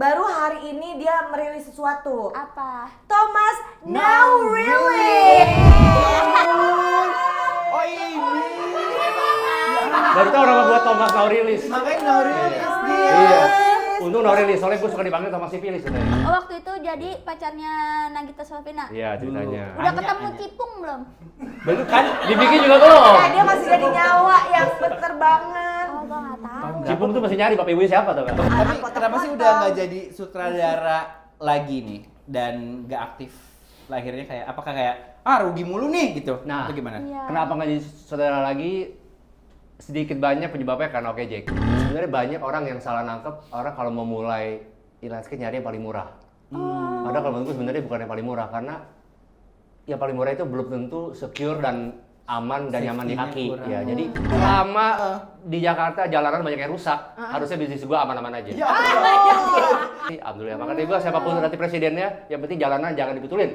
baru hari ini dia merilis sesuatu. Apa? Thomas Now Release. Oh ini. Baru tahu nama gua Thomas Now Release. Makanya Now Release dia. Iya. Untung Now Release, soalnya gua suka dipanggil Thomas Sipilis sebenarnya. Oh, waktu itu jadi pacarnya Nagita Slavina. Iya ceritanya. Udah ketemu Cipung belum? Belum kan? Dibikin juga belum. Nah, dia masih jadi nyawa yang berterbangan. Oh, gua nggak tahu. Cipung tuh masih nyari bapak ibunya siapa tuh kan? Tapi kenapa sih udah nggak jadi sutradara lagi nih dan nggak aktif? Lahirnya kayak apakah kayak rugi mulu nih gitu? Nah, Itu gimana? Iya. Kenapa nggak jadi saudara lagi? Sedikit banyak penyebabnya karena Oke Jack. Sebenarnya banyak orang yang salah nangkep orang kalau mau mulai e-landscape nyari yang paling murah. Padahal kalau menurutku sebenarnya bukan yang paling murah karena yang paling murah itu belum tentu secure dan aman dan nyaman di kaki. Safety-nya kurang. Ya, jadi selama di Jakarta jalanan banyak yang rusak, harusnya bisnis gua aman-aman aja. Ya Allah. Alhamdulillah. Makanya gua siapapun nanti presidennya, yang penting jalanan jangan dibetulin.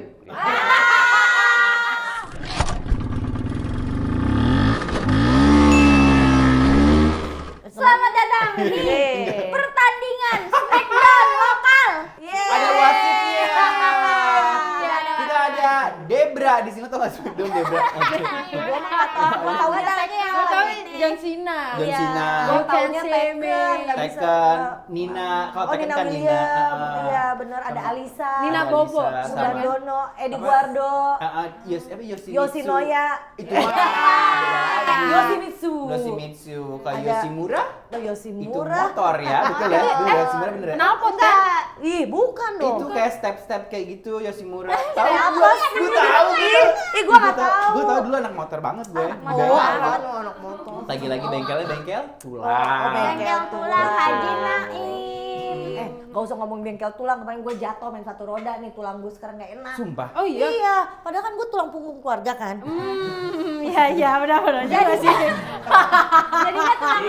Selamat datang di pertandingan Smackdown lokal. Ada wasitnya. Iya, ada Kita ada Debra di sini tuh nggak sih dong Debra? Gua mah nggak tahu, gua tahu yang Gue tau ini. John Cena. John Iya. Cena, Gua You can taunya see Tekken, me. nggak bisa. Tekken, Nina, kalau Oh, Tekken Nina kan Nina. William. Iya, bener ada Sama- Alisa. Nina sama Bobo. Alisa, sama- Sudardono, Edi Apa? Guardo, Yoshinoya. Itu mah. Yoshimitsu. Yoshimitsu, kayak Ada- Yoshimura. Oh, Itu Yoshimura. motor ya, betul ya? Betul Yoshimura bener ya? Kenapa tuh? Enggak. Ih, bukan dong. Itu kayak step-step kayak gitu Yoshimura. Tahu Kayak gua, apa sih? gua tahu gitu. Ih, gua nggak tahu. Gua tahu dulu anak motor banget gue. Oh, anak motor. Lagi bengkelnya bengkel tulang. Oh, Bengkel tulang Haji Naim. Gak usah ngomong bengkel tulang, kemarin gue jatuh main satu roda nih, tulang gue sekarang gak enak. Sumpah. Oh iya. Iya, padahal kan gue tulang punggung keluarga kan. Iya benar-benar juga sih. Jadinya tulang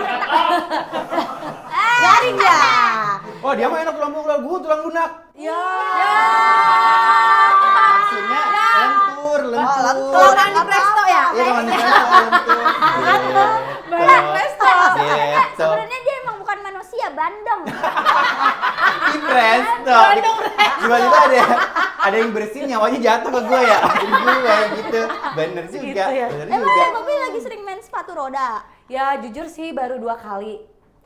Garing ya. Oh dia mah enak tulang punggung, gua tulang lunak. Ya. Maksudnya lentur. lentur. Kalau di Presto ya? Iya kalau di Presto lentur. Banyak Presto. Gitu. Sebenarnya dia emang bukan manusia, bandeng. Di Presto. Tiba-tiba ada yang bersin nyawanya jatuh ke gue ya. Jadi gue gitu. Bener juga. Gitu ya. Bener Emang juga. Bang Bobi lagi sering main sepatu roda? Ya jujur sih baru 2 kali.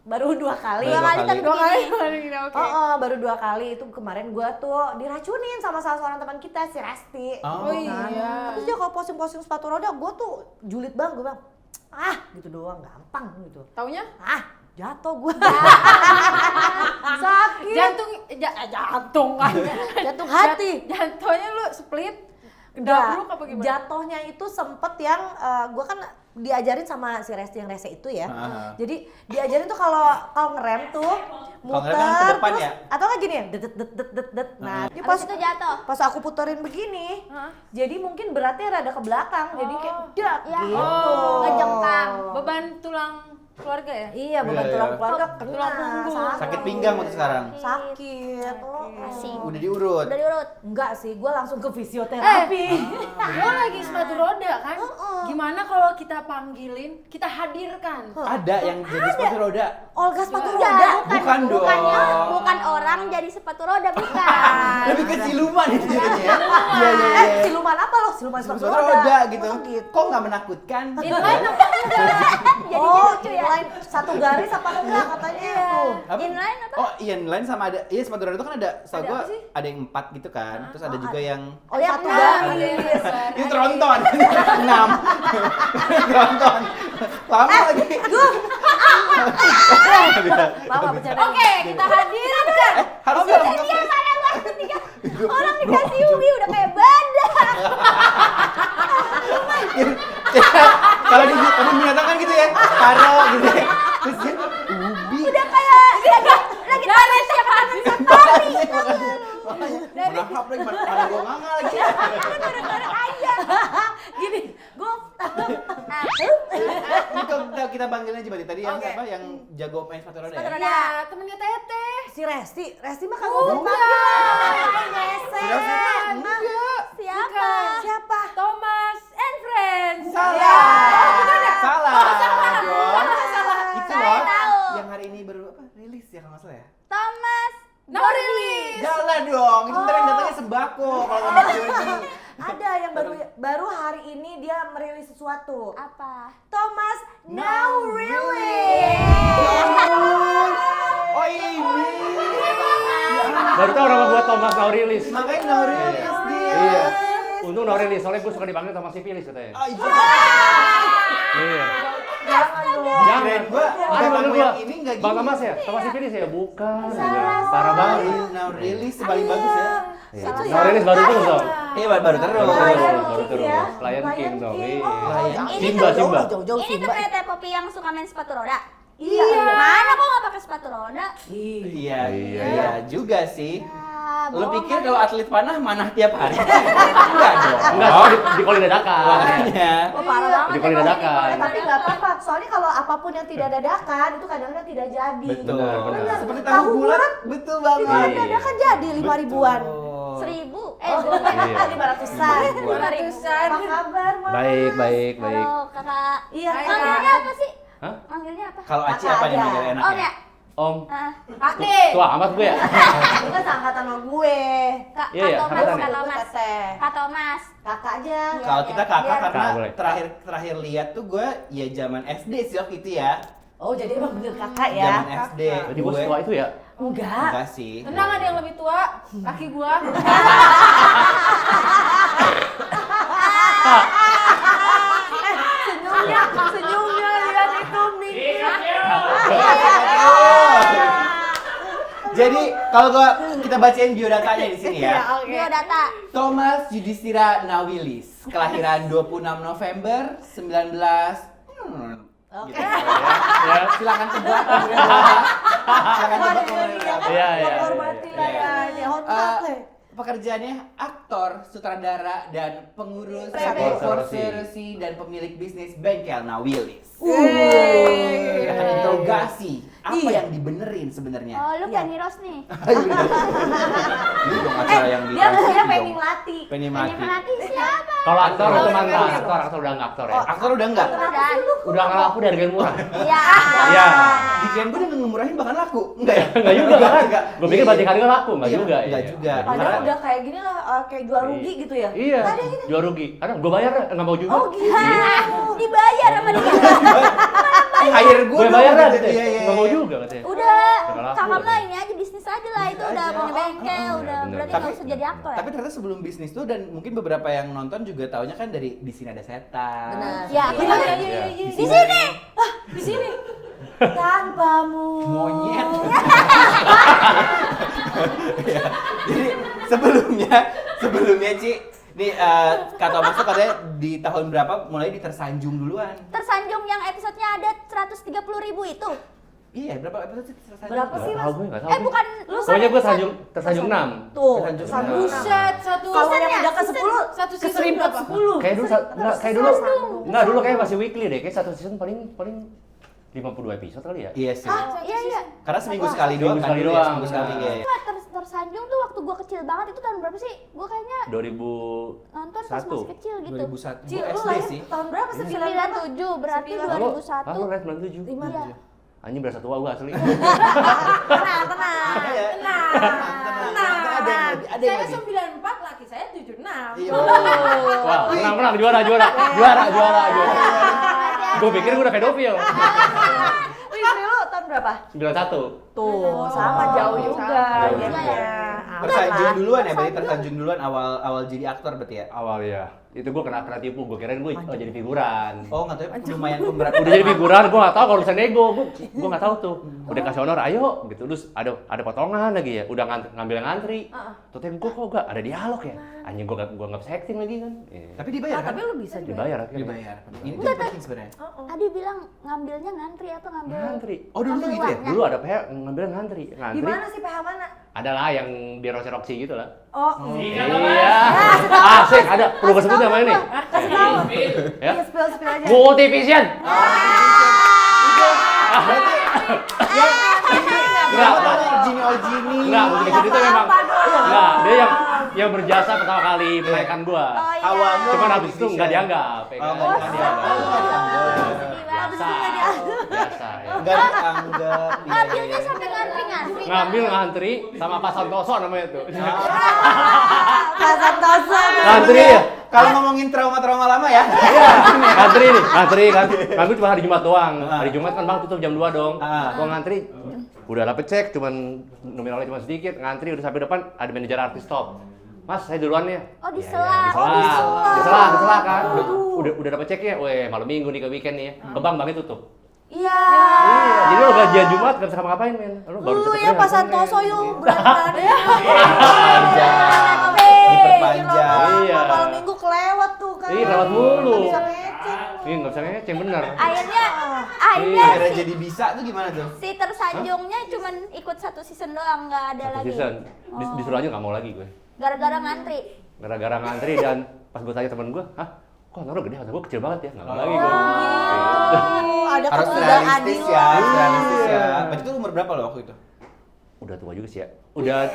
Baru 2 kali. Baru Dua kali tapi Dua kali begini. oke. Baru 2 kali itu kemarin gue tuh diracunin sama salah seorang teman kita si Resti. Oh, iya. Terus dia kalau posting-posting sepatu roda gue tuh julid banget, gue bilang gitu doang gampang gitu. Taunya? Jatuh gue. Sakit. Jantung kan. Jantung hati. Jatuhnya lu split. Enggak, Gabruk apa gimana? jatuhnya itu sempet yang gue kan diajarin sama si Resti yang rese itu ya. Jadi diajarin tuh kalau ngerem tuh muter ngerem yang ke depan terus ya? atau nggak gini ya det. Nah, ini Pas itu jatuh. pas aku puterin begini, jadi mungkin beratnya rada ke belakang, jadi kayak dak Ya. gitu. Oh. Ngejengkang. Beban tulang keluarga ya? Iya, beban Iya, tulang iya. keluarga kena. Tulang punggung. Sakit pinggang waktu sekarang. Sakit. Asik. Udah diurut. Udah diurut. Enggak sih, gue langsung ke fisioterapi. Lo lagi sepatu roda kan? Gimana kalau kita panggilin, kita hadirkan? Ada yang jadi sepatu roda. Olga sepatu Enggak, roda. Bukan dong. bukan orang jadi sepatu roda, bukan. Lebih ke siluman itu jadinya ya. Iya iya iya. Siluman apa loh? Siluman sepatu Sepatu roda. roda gitu. Oh, gitu. Kok nggak menakutkan? Inline apa enggak? Jadinya lucu ya. inline satu garis apa enggak katanya tuh. Apa? Inline apa? Oh iya inline sama ada, iya sepatu roda itu kan ada, setahu Ada gua apa sih? ada yang 4 gitu kan, terus ada juga yang Oh, Yang satu enam. garis. itu tronton, 6 tronton, lama lagi. Lama bercanda. Oke, kita hadirkan. Harus Dia mana lu ketiga? Orang dikasih ubi udah kayak badak. Kalau di kebun binatang kan gitu ya, paro gitu ya, terus dia ubi. Udah kayak lagi tarik siapa tangan safari. Berahap lagi, mana gua nganga lagi. Gara-gara ayam. Gini, gue Ini kita panggilnya aja berarti tadi yang apa, yang jago main sepatu roda ya? Ya, temennya Teteh. si Resti mah Oh, kagak mau Enggak. panggil. Sudah enggak. Siapa? Siapa? Thomas and Friends. Salah. Oh, bukan ya? Salah. dong. Itu Saya loh. tahu. Yang hari ini baru apa? Rilis ya kalau nggak salah ya? Thomas No release. Enggak dong, itu ntar yang datangnya sembako kalau ngomong Georgie. Ada yang baru hari ini dia merilis sesuatu. Apa? Thomas Now Really. Oh ini. Baru tau nama gua Thomas Now Rilis. Makanya Now Rilis dia. Iya. Untung Now Rilis, soalnya gua suka dipanggil Thomas Sipilis katanya. Oh iya. Iya. Jangan dong. Keren gua. Ada manggil gua. Ini enggak Bang gini. Thomas ya? Thomas Sipilis ya? Bukan. Salah. Parah banget. Now Rilis paling bagus ya. Iya. Now Rilis baru terus dong. Iya baru terus. Baru terus. ya. Lion King dong. Iya. Lion King. Simba, Simba. Jauh-jauh Ini Simba. tuh kayak Teh Popi yang suka main sepatu roda. Iya. Mana kok nggak pakai sepatu roda? Iya, Iya. iya juga sih. Ya, Lu bohong pikir kali. kalau atlet panah manah tiap hari? Enggak dong. Enggak, di koli dadakan. Makanya. Oh, parah banget. Di koli dadakan. Tapi nggak apa-apa. Soalnya kalau apapun yang tidak dadakan itu kadang-kadang tidak jadi. Betul. Benar, benar. Seperti Tahu tahu bulat, bulat, betul Itu banget. kan dadakan jadi 5 ribuan. 1000. Oh, Iya. 500-an. 500-an. Apa kabar, Mas? Baik, baik, baik. Halo kakak. Iya, Hai, Manggilnya apa sih? Hah? Manggilnya apa? Kalau Aci Kakak apa nih aja. manggil Oh enaknya? ya. Om, Ade. tua amat gue ya? Itu kan seangkatan sama gue. Kak Iya, iya, Thomas, angkatan Kak ya? Thomas. Teteh. Kak Thomas. Kakak aja. Kalau kita kakak Biar- karena Kakak boleh. terakhir lihat tuh gue ya zaman SD sih waktu itu ya. Oh, jadi emang bener kakak ya? Zaman SD. Jadi gue setua itu ya? Enggak. Enggak sih. Tenang, ada yang lebih tua, laki gua. Senyumnya lihat itu nih. Jadi kalau kita bacain biodatanya di sini ya. Biodata. Thomas Yudhistira Nawilis, kelahiran 26 November 19 gitu ya. Silakan tebak. Silakan tebak nomornya. Iya, iya. Menghormati iya. lah ya. Ini hormat lah. Pekerjaannya aktor, sutradara, dan pengurus Prepare. korporasi dan pemilik bisnis bengkel Nawilis. Yeay. Akan interogasi apa Iya. yang dibenerin sebenarnya. Oh, lu Iya. Penny Rose nih. Ini dong acara yang di Dia TV dia dong. pengen latih. Penny Penny mati. Melati siapa? Kalau aktor itu Aktor. mantan, aktor udah nggak aktor ya? Aktor udah enggak? Udah. Udah nggak laku dari harga murah. Iya. Iya. Di Grand gue udah ngemurahin bahkan laku. Enggak ya? Enggak juga kan? Enggak. Gue pikir batik harga laku, enggak Iya, juga. enggak iya. juga. Padahal Karena- udah kayak gini lah, kayak jual rugi gitu ya. Iya, Ada gitu. jual rugi. Ada, gue bayar nggak mau juga. Oh gitu. Dibayar sama dia. hire gue Gue bayar lah gitu. Iya, iya, Nggak mau iya. juga katanya. Udah, Udah laku, kakak mah katanya. ini aja bisnis aja lah, itu udah aja. punya bengkel, udah bener. berarti Tapi- nggak usah jadi aktor ya. Tapi ternyata sebelum bisnis tuh dan mungkin beberapa yang nonton juga taunya kan dari di sini ada setan. Benar. Ya, Iya, benar. iya, iya, iya. Di sini. Di sini. Tanpamu. Monyet. Ya, jadi sebelumnya Ci, nih Kak Thomas tuh katanya di tahun berapa mulai di Tersanjung duluan. Tersanjung yang episodenya ada 130.000 itu. Iya, berapa episode sih Tersanjung? Berapa sih, Nggak tahu gue, nggak tahu. Bukan lu Pokoknya gue tersanjung 6. Tuh, Tersanjung. satu. Buset, satu Kalau season yang ya? udah ke 10, Satu ke season seribu berapa? 10. Kayak dulu, enggak dulu kayak masih weekly deh. Kayak satu season paling 52 episode kali ya. Iya sih. Iya, iya. Karena seminggu sekali doang. Seminggu sekali kan, doang. Seminggu sekali ya. Nggak, Tersanjung tuh waktu gua kecil banget, itu tahun berapa sih? Gua kayaknya 2001. nonton pas masih kecil gitu. 2001. Cil, Gue lu SD lahir sih. tahun berapa sih? 97, berarti Sembilan. 2001. Aku kan 97. Iya. Anjing berasa tua gue asli. Tenang, tenang. Iya. Tenang. Ada yang lebih, ada yang Saya lebih. 94, laki saya 76. Iya. Wah, menang juara. Gue pikir gue udah pedofil. Istri lu tahun berapa? 91. Tuh, sama jauh juga. Jauh Iya, juga. iya. Aman Tersanjung lah. duluan ya, berarti tersanjung duluan awal jadi aktor berarti ya. Awal ya. Itu gue kena tipu, gue kirain gue jadi figuran. Oh, nggak tahu ya, lumayan pemberat. Udah jadi figuran, gue nggak tahu kalau bisa nego, gue nggak tahu tuh. Udah kasih honor, ayo gitu, terus ada potongan lagi ya, udah ngambil yang ngantri. Tuh gue kok gak ada dialog ya, anjing gue nggak bisa acting lagi kan. Tapi dibayar kan? Tapi lu bisa juga. Dibayar akhirnya. Dibayar. Ini itu yang penting sebenarnya. Adi bilang ngambilnya ngantri apa ngambil? Ngantri. Oh, dulu tuh gitu ya? Dulu ada PH ngambil ngantri. Di mana sih PH mana? Adalah yang di Roxy gitu lah. Oh, Iya. Asik, ada. Perlu gue sebut nama ini. kasih tahu. Ya. Iya, spill aja. Multivision. Enggak, Jimmy Enggak, Multivision itu memang. Apa dong? Enggak, dia yang yang berjasa pertama kali menaikkan gua. Oh iya. Awalnya Cuman habis itu nggak dianggap. Ya, kan? Oh, nggak dianggap. Biasa. Biasa. Ya. Enggak dianggap. Ngambilnya sampai ngantri-ngantri. Ngambil ngantri sama Pak Santoso namanya tuh. Pak Santoso. Ngantri ya. Kalau ngomongin trauma-trauma lama ya. Iya, ngantri kan. Ngantri cuma hari Jumat doang. Hari Jumat kan Bang tutup jam 2 dong. Gua ngantri udah dapet cek cuman nominalnya cuma sedikit, ngantri udah sampai depan ada manajer artis top. Mas, saya duluan ya. Oh, di Iya, sela. di sela kan. Udah dapet ceknya. Weh, malam Minggu nih ke weekend nih ya. Ke banknya tutup. Iya. Iya, jadi lo gajian Jumat gak bisa ngapa-ngapain, men. Lo baru Lu dapet ya kerjaan, Pak men. Santoso yuk berani. Diperpanjang. Iya. Malam Minggu kelewat tuh kan. Iya, kelewat mulu. Nggak bisa ngecek. Iya, nggak bisa ngeceng bener. Akhirnya Akhirnya jadi bisa tuh gimana tuh? si tersanjungnya cuman ikut 1 season doang, nggak ada Satu lagi. season. Disuruh aja nggak mau lagi gue. Gara-gara ngantri. Gara-gara ngantri dan pas gue tanya temen gue, hah? Kok honor gede? Kata gue kecil banget ya, nggak mau lagi gue. Ada Harus ketidakadilan. realistis ya, harus realistis ya. Berarti itu umur berapa lo waktu itu? Udah tua juga sih ya. Udah.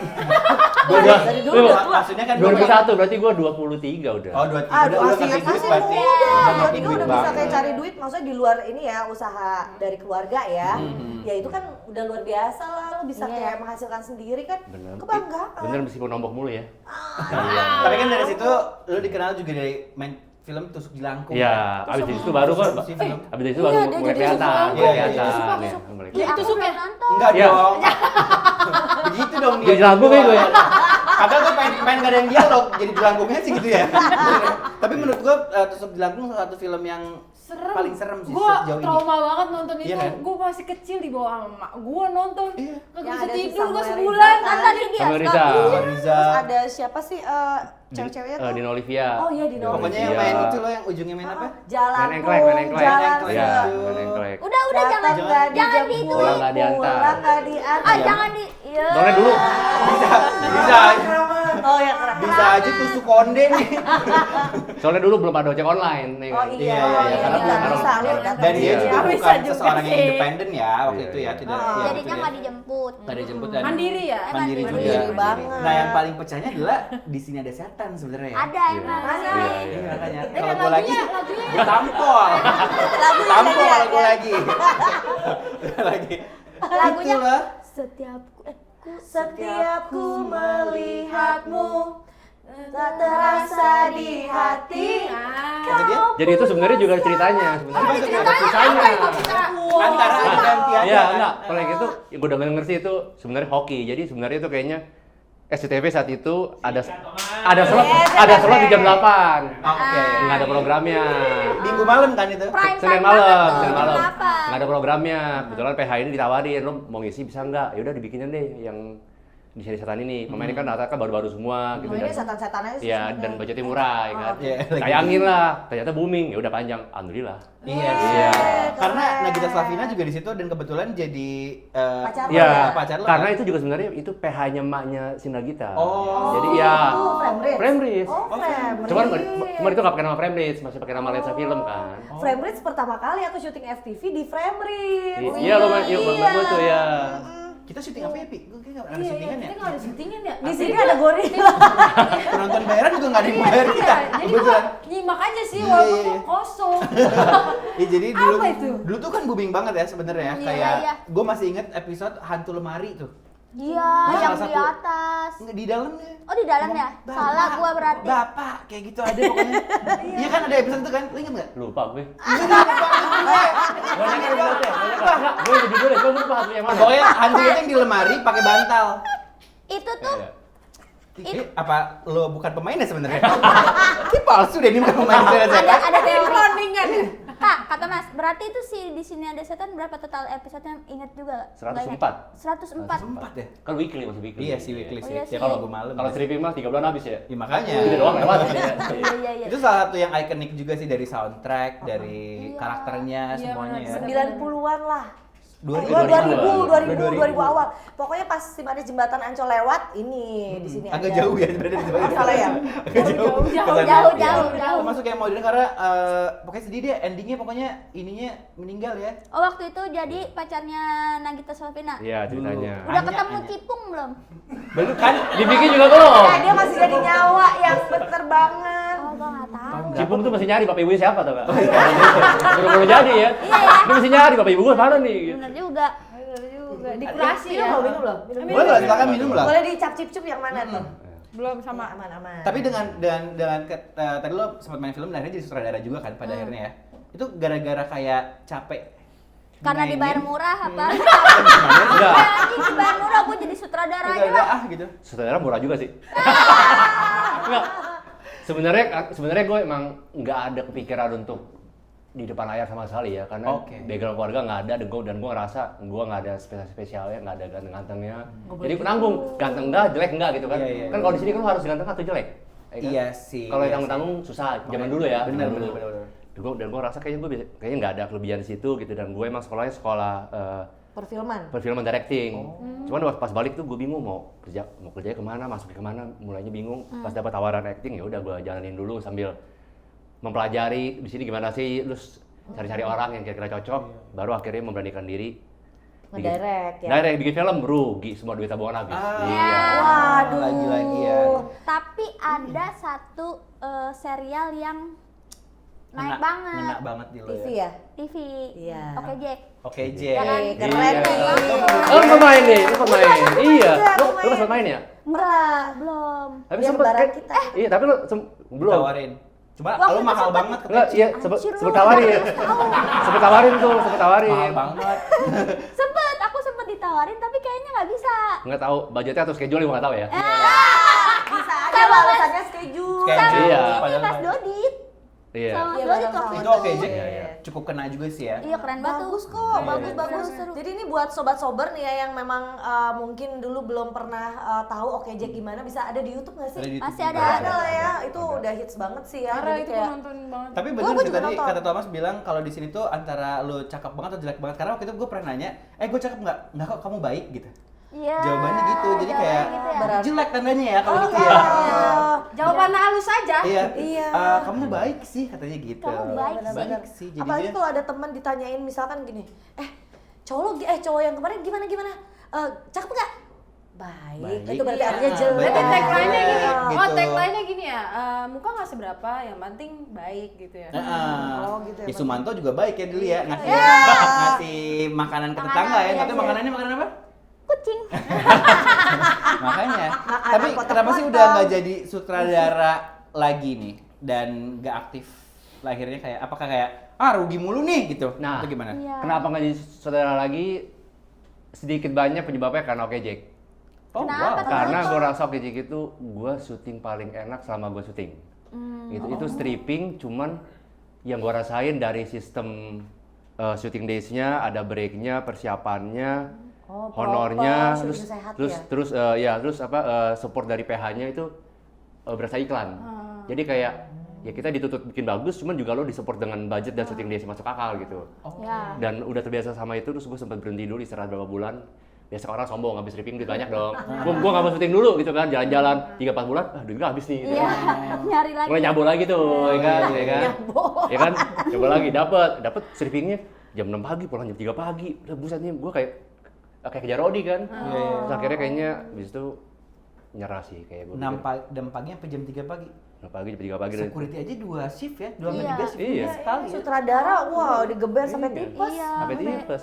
Dari dulu udah tua. Maksudnya kan 2001 berarti gue 23 udah. Oh, 23 Aduh, udah asik ngerti duit masih berarti. muda. Udah Dua ngerti tiga duit udah bisa banget. kayak cari duit, maksudnya di luar ini ya, usaha dari keluarga ya. Ya itu kan udah luar biasa lah, lo bisa kayak menghasilkan sendiri kan. Bener. Kebanggaan. Bener meskipun nombok mulu ya. Tapi kan dari situ lo dikenal juga dari main film Tusuk Jelangkung. Iya, abis itu baru kan. Si film. Abis itu baru Iya, dia mulai jadi kelihatan. Iya, Mulai iya, kelihatan. suka, ya, suka. mulai Ih, kelihatan. aku belum nonton. Enggak Iya. dong. Begitu dong dia. Jadi jago gue ya. Kadang gue pengen gak ada yang dialog, jadi jelangkungnya sih gitu ya. Tapi menurut gue Tusuk Jelangkung salah satu film yang paling serem sih Gue sejauh ini. trauma banget nonton itu. Iya kan? Gue masih kecil di bawah sama mak. Gue nonton. Iya. Kagak Yang bisa ada si tidur gue Samuel sebulan. Rizal kan? Nonton di Sama bioskop. Riza. Riza. Terus ada siapa sih cewek-ceweknya tuh? Dina Olivia. Oh iya, Dina Pokoknya yang main itu loh yang ujungnya main apa? Jalan Main engklek, main engklek. jalan Iya, Iya, Sul. main engklek. Udah jangan Datang nggak jangan dijemput, di itu. Pulang nggak diantar. pulang nggak diantar. Ah, jangan di iya. Soalnya dulu Bisa Oh ya keren. bisa aja tusuk konde nih. soalnya dulu belum ada ojek online nih. Oh kan. iya, Iya, iya, iya, karena nggak belum bisa ada. lihat data Dan dia dia. juga Bisa bukan juga seseorang yang sih. independen ya waktu Iya, itu ya, iya. tidak. Ah. iya, Jadinya gitu nggak ya. dijemput. Nggak dijemput dan Mandiri ya? mandiri juga. Mandiri banget. Nah yang paling pecahnya adalah di sini ada setan sebenarnya. Ya? Ada emang. Ada. Iya, Iya iya. makanya. Dan Kalau gue lagi, lagunya gue tampol. Lagunya Tampol jadi gue ada. lagi. Lagi. Lagunya Itulah. Setiap ku melihatmu tak terasa di hati. Kata dia, Jadi itu sebenarnya juga ada ceritanya sebenarnya. Ada Kisahnya. antara gantian. Iya, enggak. Kalau yang itu, yang gue udah ngerti itu sebenarnya hoki. Jadi sebenarnya itu kayaknya SCTV saat itu ada slot di jam 8. Oh, oke. Nggak ada programnya. Minggu malam kan itu. prime Senin time malam, banget tuh. Senin malam. Kenapa? Nggak ada programnya. Kebetulan PH ini ditawarin, lo mau ngisi bisa nggak? Ya udah dibikinin deh yang di seri setan ini. Pemainnya kan rata-rata kan baru-baru semua gitu. Oh, ini Dan- setan-setan aja sih. Iya, sebenarnya. dan budgetnya murah ya kan. Iya, lagi. Tayangin lah, ternyata booming. Ya udah panjang, alhamdulillah. Iya. Iya. Karena Nagita Slavina juga di situ dan kebetulan jadi Pacar lo Iya, ya? pacar lo. karena kan? itu juga sebenarnya itu PH-nya maknya si Nagita. Oh. Jadi ya Itu Framebridge. Framebridge. Oh, Framebridge. Cuman itu nggak pakai nama Framebridge, masih pakai nama lensa film kan. Framebridge pertama kali aku syuting FTV di Framebridge. Iya, lo main gue tuh ya. Kita syuting apa ya, Pi? Gue kayaknya nggak ada Iya, syutingan ya. kita nggak ada syutingan ya. Di sini ada gorila. Penonton bayaran juga nggak ada yang bayar kita. Iya, jadi gua Kebetulan. nyimak aja sih Iya, walaupun iya, tuh iya. kosong. Ya, jadi dulu Apa itu? dulu tuh kan booming banget ya sebenarnya. Iya, Kayak iya. gue masih inget episode hantu lemari tuh. Iya, Salah yang di satu- atas. Nggak, di dalamnya. Oh, di dalamnya? Ngomong, Salah "Bapak, gua berarti." Bapak, kayak gitu ada pokoknya. Iya kan ada episode itu kan, lu inget nggak? Lupa gue. Banyak yang inget ya. Enggak, gue judulnya, gue lupa yang mana. Pokoknya hantu itu yang di lemari pakai bantal. Itu tuh Iya. Ini apa lo bukan pemainnya sebenarnya? Ini palsu deh, ini bukan pemain sebenarnya. ada teori. Perundingan ya? Kak, kata Mas, berarti itu sih di sini ada setan berapa total episodenya? Ingat juga nggak? 104. 104. 4 ya? Kan weekly masih weekly. Iya sih weekly Oh, sih. iya Ya sih. kalau gue malam. Kalau streaming mah 3 bulan habis ya. Ya makanya. Gitu doang lewat. Iya, iya. Itu salah satu yang ikonik juga sih dari soundtrack, dari Iya. karakternya Iya, semuanya ya. benar. 90-an lah. 2000 awal. Pokoknya pas si manis jembatan Ancol lewat ini di sini Agak ada. jauh ya sebenarnya di sana. Salah ya? Agak jauh. jauh. Termasuk kayak modern karena pokoknya sedih dia, endingnya pokoknya ininya meninggal ya. Oh waktu itu jadi pacarnya Nagita Slavina. Iya ceritanya. Udah Anya, ketemu Anya. Cipung belum? Belum kan? Dibikin juga belum. Nah, dia masih jadi nyawa yang berterbangan. Oh gua nggak tahu. Cipung tuh masih nyari bapak ibu siapa tau gak? Baru jadi ya. Iya ya. Dia masih nyari bapak ibu gue mana nih? Gitu. Bener juga. Dikurasi Minum ya. loh, minum loh. Boleh lah, silakan minum lah. Boleh dicap cip-cup yang mana tuh? Belum sama. Aman-aman. Tapi tadi lo sempat main film dan akhirnya jadi sutradara juga kan pada akhirnya ya. Itu gara-gara kayak capek. Karena mainin. dibayar murah apa? Enggak. Anjing dibayar murah gua jadi sutradara aja Gara-gara lah. gitu. Sutradara murah juga sih. Enggak. Sebenarnya gue emang nggak ada kepikiran untuk di depan layar sama sekali ya, karena Oke. background keluarga nggak ada, dan gue ngerasa gue nggak ada spesialnya, nggak ada ganteng-gantengnya. Jadi penanggung, ganteng enggak, jelek enggak gitu kan. Iya. Kan kalau di sini kan harus ganteng atau jelek. Ya kan? Iya sih. Kalau iya yang tanggung susah, zaman dulu ya. Benar. zaman dulu. Dan gue ngerasa kayaknya nggak ada kelebihan di situ gitu, dan gue emang sekolahnya sekolah perfilman directing. Cuman pas balik tuh gue bingung mau kerja kemana, masuk kemana, mulainya bingung. Pas dapat tawaran acting ya udah gue jalanin dulu sambil mempelajari di sini gimana sih, terus cari-cari orang yang kira-kira cocok, baru akhirnya memberanikan diri Ngedirect ya. direct, bikin film, rugi semua duit tabungan habis. Iya. Waduh. Lagi-lagi ya. Tapi ada satu serial yang naik Ngena banget. banget di lo TV ya. ya? TV. Iya. Oke Jack. Oke, Jack. Keren Iya. nih. Oh, lu pemain nih, lu pemain. Iya. aku Lu main. sempat main ya? Enggak. Belum. Tapi Dia sempet lebaran kan- kita. Iya, tapi lu belum. Tawarin. Cuma Waktu lo itu mahal sempet- banget Enggak, iya, Anjir, sempet lu tawarin. harus tahu. Sempet tawarin tuh, sempet tawarin. Mahal banget. Aku sempet ditawarin tapi kayaknya nggak bisa. Nggak tahu budgetnya atau schedule gue nggak tahu ya. Bisa aja Sama lah Mas- alasannya schedule. Schedule. Iya. Ini Padahal Mas mah- Dodit. Iya. Sama Mas Iya, Dodit bareng waktu sama Itu oke, Jack. Iya. Cukup kena juga sih ya. Iya keren banget. Bagus tuh. kok, Iya, bagus. seru. Jadi ini buat sobat sober nih ya yang memang mungkin dulu belum pernah tahu Oke Jack gimana, bisa ada di YouTube nggak sih? Ada di Masih YouTube ada. juga. Ada lah ya, itu udah hits banget sih ya. Karena Jadi itu kayak nonton banget. Tapi Oh, bener gua sih juga tadi nonton. kata Thomas bilang kalau di sini tuh antara lo cakep banget atau jelek banget. Karena waktu itu gue pernah nanya, gue cakep nggak? Nggak kok, kamu baik gitu. Iya. Jawabannya gitu, jadi jawabannya kayak gitu ya. Berarti- jelek tandanya ya kalau gitu ya. Oh, Jawaban halus aja. Iya. Iya. Kamu baik sih katanya gitu. Kamu baik sih. Baik sih. Jadi apalagi dia kalau ada teman ditanyain misalkan gini, cowok yang kemarin gimana cakep nggak? Baik. Itu berarti Iya. artinya jelek. Berarti Tapi tagline-nya gini, Gitu. oh tagline-nya gini ya, muka nggak seberapa, yang penting baik gitu ya. Oh, gitu ya, Ya, Sumanto juga baik ya dulu ya ngasih Iya. ngasih makanan ke tetangga ya. Iya, Tapi iya. makanannya makanan apa? Kucing. Makanya. Makanan Tapi potong-potong. kenapa sih udah nggak jadi sutradara lagi nih dan nggak aktif? Akhirnya kayak apakah kayak rugi mulu nih gitu? Nah. Itu gimana? Iya. Kenapa nggak jadi saudara lagi? Sedikit banyak penyebabnya karena Oke Jack. Oh Kenapa wow. tuh? Karena gue rasa Oke Jack itu gue syuting paling enak selama gue syuting. Itu stripping, cuman yang gue rasain dari sistem syuting days-nya, ada break-nya, persiapannya, Oh, honornya, proper, terus syuting sehat terus ya? terus support dari PH-nya itu berasa iklan. Jadi kayak ya kita dituntut bikin bagus, cuman juga lo disupport dengan budget dan syuting days masuk akal gitu. Ya. Dan udah terbiasa sama itu, terus gue sempat berhenti dulu istirahat berapa bulan. Biasa orang sombong habis stripping duit banyak dong. Gue nggak mau syuting dulu gitu kan, jalan-jalan 3-4 bulan, duit gue habis nih. Gitu. Iya. Nyari lagi. Mulai nyabol lagi tuh, ya kan, ya kan, ya kan, coba lagi dapat strippingnya jam 6 pagi, pulang jam 3 pagi. Udah buset nih, gue kayak kejar Rodi kan. Terus akhirnya kayaknya habis itu nyerah sih kayak gue. 6 pagi sampai jam 3 pagi. 6 pagi, jam 3 pagi. Security aja 2 shift ya, 2 Iya. 3 shift Iya. sekali ya. Sutradara, wow, digeber sampai tipes. Iya. Sampai tipes.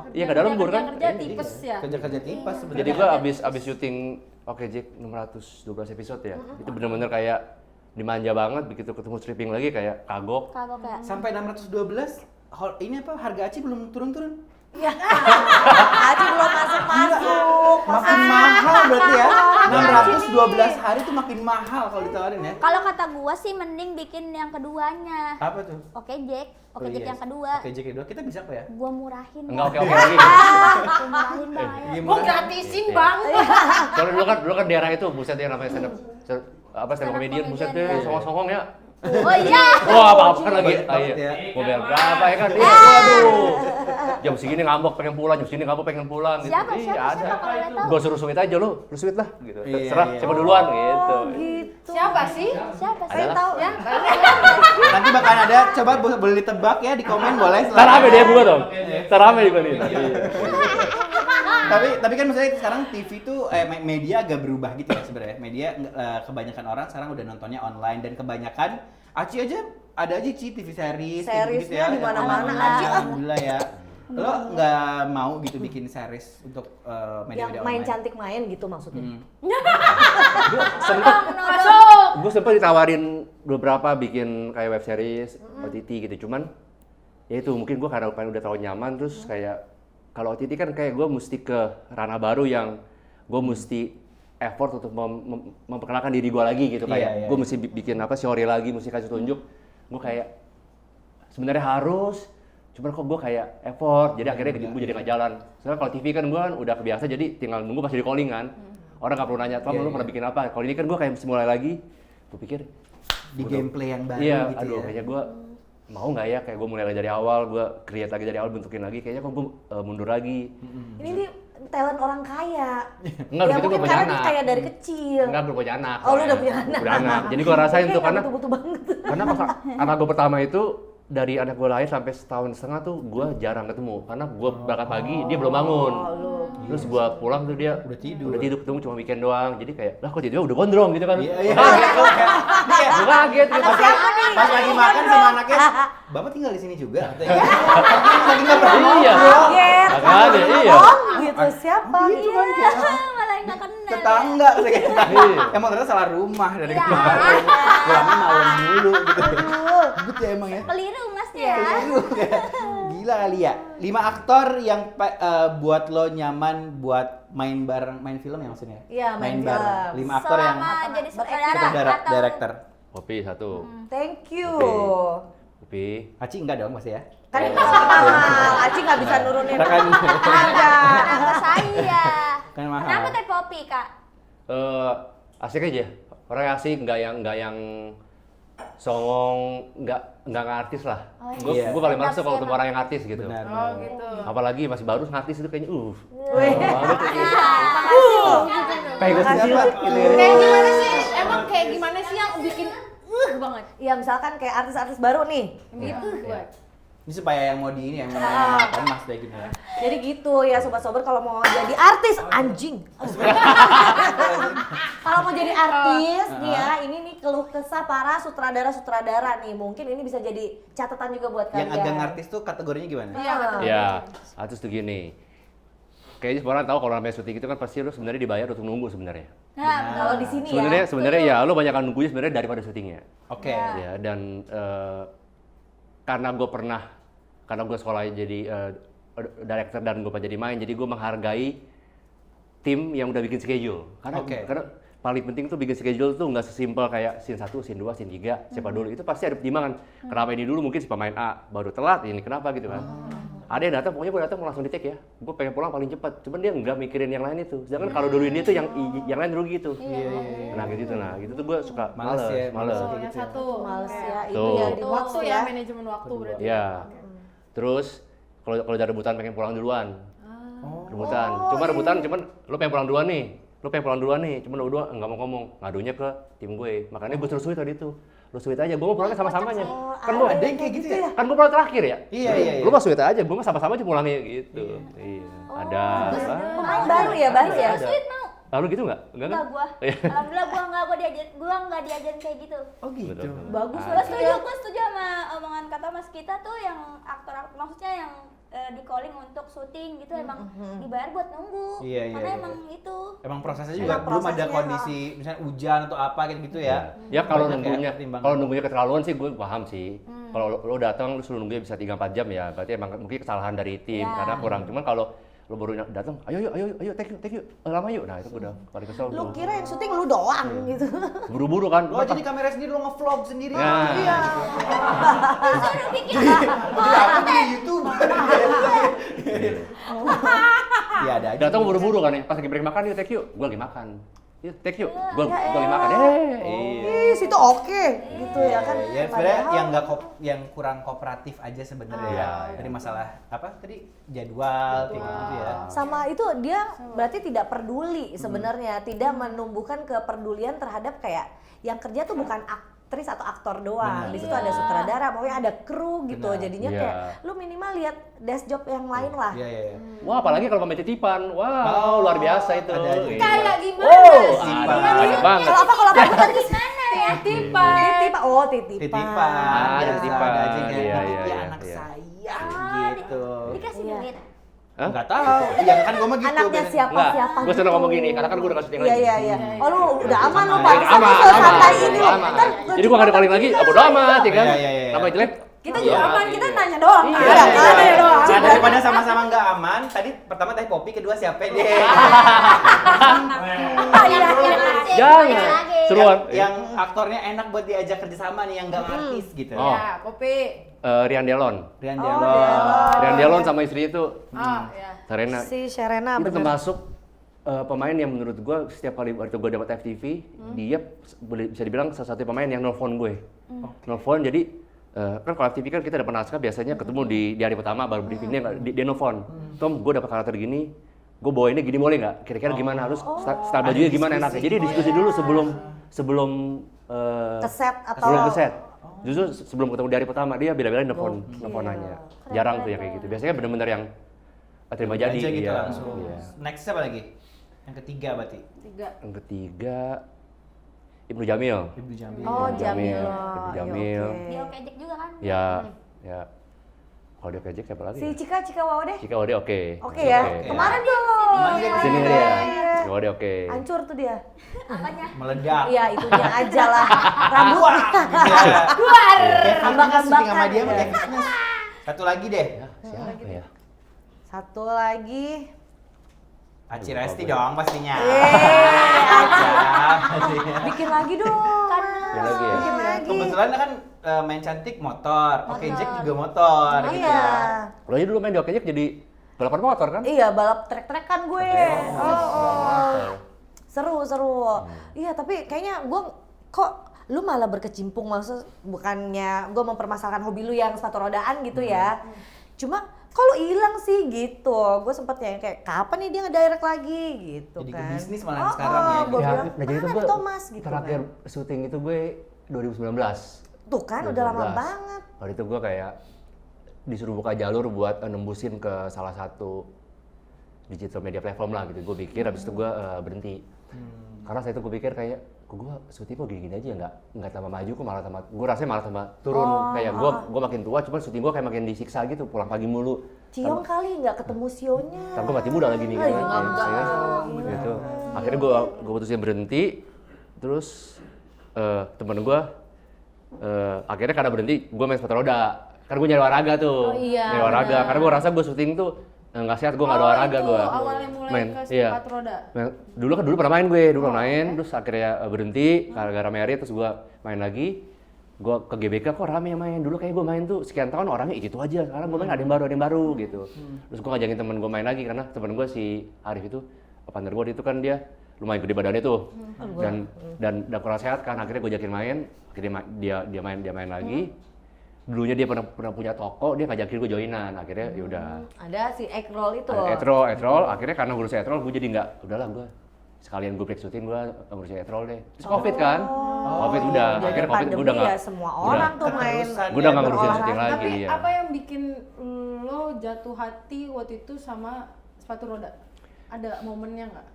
Iya, ke dalam lembur kan. Kerja Iya. tipes ya. Kerja-kerja tipas sebenarnya. Jadi gua abis syuting Oke Jack 612 episode ya. Itu bener-bener kayak dimanja banget, begitu ketemu stripping lagi kayak kagok. Kagok ya. Sampai 612 ini apa harga Aci belum turun-turun? Iya. Aci belum masuk. Makin mahal berarti ya. 612 hari tuh makin mahal kalau ditawarin ya. Kalau kata gua sih mending bikin yang keduanya. Apa tuh? Oke Jack. Oke Jack iya. yang kedua. Oke Jack kedua kita bisa kok ya? Gua murahin. Enggak Bang. oke lagi. Gua murahin bang. ayo. Iya, Gue murah. gratisin Iya. bang. Soalnya dulu kan daerah itu buset ya namanya stand up comedian buset deh, Stand up songong-songong ya. Oh iya. Wah, apa lagi? Banyak banget ya. Mau bayar berapa ya kan? Iya, waduh. Jam segini ngambek pengen pulang, jam segini ngambek pengen pulang gitu. Siapa Ada. kalau boleh tahu? Gua suruh sweet aja lu sweet lah gitu. Iya, Terserah iya. siapa duluan gitu. Gitu. Siapa sih? Siapa sih? Saya tahu ya. Nanti bakal ada, coba boleh ditebak ya di komen boleh. Ntar rame deh gua dong. Ntar rame di gua nih. Tapi kan maksudnya sekarang TV tuh media agak berubah gitu ya sebenarnya. Media kebanyakan orang sekarang udah nontonnya online dan kebanyakan Aci aja ada aja TV series gitu Seriesnya di mana-mana, Aci. Alhamdulillah ya. Lo nggak mau gitu bikin series untuk Yang media-media main online? cantik main gitu maksudnya. Masuk. Gue sempat ditawarin beberapa bikin kayak web series, OTT gitu. Cuman ya itu mungkin gue karena udah terlalu nyaman terus kayak kalau OTT kan kayak gue mesti ke ranah baru yang gue mesti effort untuk memperkenalkan diri gue lagi gitu kayak gue mesti bikin apa story lagi, mesti kasih tunjuk. Gue kayak sebenarnya harus, cuman kok gue kayak effort, jadi akhirnya gue jadi nggak jalan. Soalnya kalau TV kan gue kan udah kebiasa, jadi tinggal nunggu pas jadi calling kan. Orang nggak perlu nanya, Tom lu pernah bikin apa? Kalau ini kan gue kayak mesti mulai lagi, gue pikir Di gameplay yang baru iya, gitu aduh ya. kayaknya gue mau nggak ya, kayak gue mulai lagi dari awal, gue create lagi dari awal, bentukin lagi, kayaknya kok gue mundur lagi. Ini nih talent orang kaya. Enggak, Ya begitu gue mungkin punya karena dia anak. kaya dari kecil. Enggak, belum punya anak. Oh, lu soalnya. udah punya anak. Udah anak. Jadi gue rasain tuh karena butuh banget. karena pas anak gue pertama itu dari anak gue lahir sampai setahun setengah tuh gue jarang ketemu karena gue berangkat pagi dia belum bangun. Terus gue pulang tuh dia Udah tidur. Udah tidur ketemu cuma weekend doang. Jadi kayak lah kok tidur udah gondrong gitu kan. Iya. Gue kaget gitu. Pas lagi makan sama anaknya, Bapak tinggal di sini juga katanya. Lagi nggak pernah Iya. Kaget. Makanya, iya. Oh, gitu siapa? Iya, malah nggak kenal. tetangga katanya tetangga. Emang ternyata salah rumah dari kemarin. Pulangnya malam dulu gitu. Gitu ya emang ya. Keliru masnya. Gila kali ya. 5 aktor yang buat lo nyaman buat main bareng main film ya maksudnya? Iya, main film. bareng. 5 aktor yang Selama jadi sutradara, sutradara atau director. Kopi satu. Thank you. Kopi. Aci enggak dong pasti ya? Kan itu mahal. Aci nggak bisa nurunin Kan harga. kenapa saya? kan mahal. Kenapa teh kopi, Kak? Asik aja. Orang asik, nggak yang songong, nggak artis lah. Oh, Gue iya. paling males tuh Sedap kalau sih ketemu orang yang artis gitu. Benar. Oh gitu. Apalagi masih baru artis itu kayaknya Wih. banget tuh. Kayak gue Makasih sendiri ya, Pak. gitu. Kayak gimana sih? Emang kayak gimana sih yang bikin banget? Ya misalkan kayak artis-artis baru nih. Gitu. Ini supaya yang mau di ini yang mau nonton Mas kayak gini ya. Jadi gitu ya sobat-sobat kalau mau jadi artis anjing. Kalau mau jadi artis nih ya, ini nih keluh kesah para sutradara-sutradara nih. Mungkin ini bisa jadi catatan juga buat Yang kalian. agak artis tuh kategorinya gimana? Iya, betul. Ya, artis tuh gini. Kayaknya semua orang tahu kalau namanya syuting itu kan pasti lo sebenarnya dibayar untuk nunggu sebenarnya. Nah, Kalau di sini ya. Sebenarnya ya lo banyak nunggunya sebenarnya daripada syutingnya. Oke. Ya dan karena gue sekolah jadi director dan gue jadi main, jadi gue menghargai tim yang udah bikin schedule. Karena paling penting tuh bikin schedule tuh nggak sesimpel kayak scene 1, scene 2, scene 3, siapa dulu. Itu pasti ada pertimbangan. Kenapa ini dulu mungkin si pemain A baru telat, ini kenapa gitu kan. Ada yang datang, pokoknya gue datang mau langsung di take ya. Gue pengen pulang paling cepat. Cuman dia nggak mikirin yang lain itu. Sedangkan kalau dulu ini tuh yang lain rugi gitu. Nah gitu tuh gue suka Males ya, males. Oh, yang satu. Males ya, itu Tuh. ya di Itu waktu waktu ya. ya, manajemen waktu berarti. Iya. Terus kalau ada rebutan pengen pulang duluan. Rebutan. Cuman lu pengen pulang duluan nih. Cuman lu berdua nggak mau ngomong. Ngadunya ke tim gue. Makanya gue suruh tadi itu. Lu sweet aja, gue mau pulangnya sama-samanya. Kan gue Ada yang kayak gitu ya? Kan gue pulang terakhir ya. Iya. Lu mah sweet aja, gue mah sama-sama aja pulangnya gitu. Iya. Ada. Pemain baru ya, baru ya. Ada. Sweet mau. Lalu gitu nggak? Enggak gua. Iya. Alhamdulillah gua enggak diajarin kayak gitu. Oh gitu. Betul. Bagus Gua lah setuju sama omongan kata Mas kita tuh yang aktor-aktor maksudnya yang di calling untuk syuting gitu emang dibayar buat nunggu. Iya, Karena iya. emang itu. Emang prosesnya juga Emang belum ada prosesnya, kondisi misalnya hujan atau apa gitu ya. Ya kalau Banyak ya nunggunya pertimbangan. keterlaluan sih gue paham sih. Kalau lo datang lu suruh nunggunya bisa 3-4 jam ya, berarti emang mungkin kesalahan dari tim Ya. karena kurang. Cuman kalau lo baru datang, ayo take yuk, lama yuk. Nah, itu udah paling kesel Lu tuh. kira yang syuting lu doang gitu. Buru-buru kan. Lo aja di kamera sendiri lo nge-vlog sendiri. Nah. Iya. Suruh bikin Aku di YouTube. Iya ada aja. Datang buru-buru kan ya, pas lagi break makan yuk take yuk. Gue lagi makan. Yuk, take yuk. Gua 5 kan. Ih, situ oke gitu ya kan. Ya sebenarnya yang kurang kooperatif aja sebenarnya ya. Iya. Dari masalah apa tadi jadwal kayak gitu ya. Sama itu dia berarti tidak peduli sebenarnya, tidak menumbuhkan kepedulian terhadap kayak yang kerja tuh bukan aktris atau aktor doang. Benar. Di situ ada sutradara, pokoknya ada kru gitu. Benar. Jadinya Iya. kayak lu minimal lihat desk job yang lain lah. Iya iya. Wah, apalagi kalau pemain titipan. Wow, luar biasa itu. Ada aja. Kayak gimana Oh, sih? Titipan. banyak banget. Kalau apa aku tadi Gimana ya? Titipan. titipan. Oh, titipan. Titipan. Ah, Biasa titipan. ada aja kayak Iya, titip iya, ya iya, anak iya. saya Oh, gitu. Dikasih Iya. duit. Hah? Enggak tahu. Iya kan gua mah gitu. Anaknya bener. siapa Enggak, siapa gue selalu ngomong gini, karena kan gue udah gak syuting Iya lagi. iya iya. Oh lu udah aman lu Aman. Pak. Aman, Santai ini lu. aman. Ntar Jadi gue gak ada calling lagi, bodo amat ya kan. Iya, iya, iya. Nama jelek. Kita juga aman, kita nanya doang. Iya, Ada, iya, ada iya. doang. Nah, daripada sama-sama nggak aman, tadi pertama teh Poppy, kedua siapa deh? Jangan. Seruan. Yang aktornya enak buat diajak kerjasama nih, yang nggak artis gitu. Oh. Ya, Popi. Rian Delon. Rian Oh, Delon. Delon. Rian Delon sama istrinya itu Oh, ya. Serena. Si Sherena Itu bener. termasuk pemain yang menurut gue setiap kali waktu gue dapat FTV, dia bisa dibilang salah satu pemain yang nelfon gue. Nelfon jadi kan kalau FTV kan kita dapat naskah biasanya ketemu di hari pertama baru briefingnya dia nelfon. Tom, gue dapat karakter gini, gue bawa ini gini boleh nggak? Kira-kira gimana? Harus style bajunya gimana enaknya? Jadi diskusi dulu sebelum Keset atau sebelum keset. Justru sebelum ketemu di hari pertama dia bela-belain nelfon nanya. Jarang tuh yang kayak gitu. Biasanya benar-benar yang terima jadi. Aja gitu Iya. langsung. Iya. Next apa lagi? Yang ketiga berarti. 3. Yang ketiga Ibnu Jamil. Ibu Jamil. Oh, Ibnu Jamil. Ibnu Ya, Jamil. oke. Dia kejek juga kan? Ya, ya. Kalau dia kejek siapa lagi? Si Ya? Cika Wow deh. Cika Wade oke. Oke ya. Oke. Kemarin dong. Kemarin dia Sini Iya. dia. Cika Wade oke. Hancur tuh dia. Apanya? Meledak. Iya, itunya aja lah. Rambutnya. Iya. Keluar. Kevin Ambak-ambakan. syuting sama dia mah ya. Kevin Fitness. Satu lagi deh. Ya, siapa ya? Satu lagi. Aci Resti dong pastinya. Aca. Pastinya. Bikin lagi dong. Yang lagi ya? Bikin lagi. Kebetulan kan main cantik motor, Oke Jack juga motor gitu Iya. ya. Lo aja dulu main di Oke Jack jadi balapan motor kan? Iya, balap trek-trekan gue. Motor. Seru. Iya, tapi kayaknya gue kok lu malah berkecimpung, maksud bukannya gue mempermasalahkan hobi lu yang sepatu rodaan gitu ya. Cuma kok lu hilang sih gitu. Gue sempet yang kayak kapan nih dia ngedirect lagi gitu Jadi ke kan. bisnis malah sekarang ya. Gue bilang, nah jadi itu mana gue nih Thomas gitu terakhir kan. syuting itu gue 2019. Tuh kan udah lama 2019. banget. Waktu itu gue kayak disuruh buka jalur buat nembusin ke salah satu digital media platform lah gitu. Gue pikir habis itu gue berhenti. Karena saya itu gue pikir kayak gue syuting kok gini-gini aja nggak tambah maju, kok malah tambah, gue rasanya malah tambah turun. Kayak gue makin tua, cuman syuting gue kayak makin disiksa gitu, pulang pagi mulu. Ciong kali nggak ketemu Sionya. Ntar gue mati muda lagi nih. Iya, Gitu, enggak, ya. gila. Gitu. Akhirnya gue putusin berhenti. Terus temen gue akhirnya karena berhenti gue main sepatu roda. Karena gue nyari olahraga tuh. Oh iya, Nyari olahraga. benar. Karena gue rasa gue syuting tuh nggak sehat, gue nggak ada olahraga itu gue. awalnya mulai ke iya. sepatu roda. Dulu pernah main gue, pernah main, terus akhirnya berhenti gara-gara merit, terus gue main lagi. Gue ke GBK kok rame yang main, dulu kayak gue main tuh sekian tahun orangnya gitu aja, sekarang gue main ada yang baru gitu. Terus gue ngajakin temen gue main lagi karena temen gue si Arif itu, partner gue itu kan dia lumayan gede badannya tuh, dan kurang sehat kan, akhirnya gue ajakin main, akhirnya dia main lagi. Dulunya dia pernah punya toko, dia ngajakin gue joinan, akhirnya yaudah. Ada si egg roll itu. Ada etrol, akhirnya karena ngurusin etrol gue jadi nggak, udahlah gue sekalian gue break syuting gue ngurusin etrol deh. Terus covid kan, covid udah, Jadi akhirnya covid gue udah pandemi nggak, ya semua orang tuh main. keterusan gue udah nggak ya, ngurusin berolahraga. syuting lagi. Tapi Ya. apa yang bikin lo jatuh hati waktu itu sama sepatu roda? Ada momennya nggak?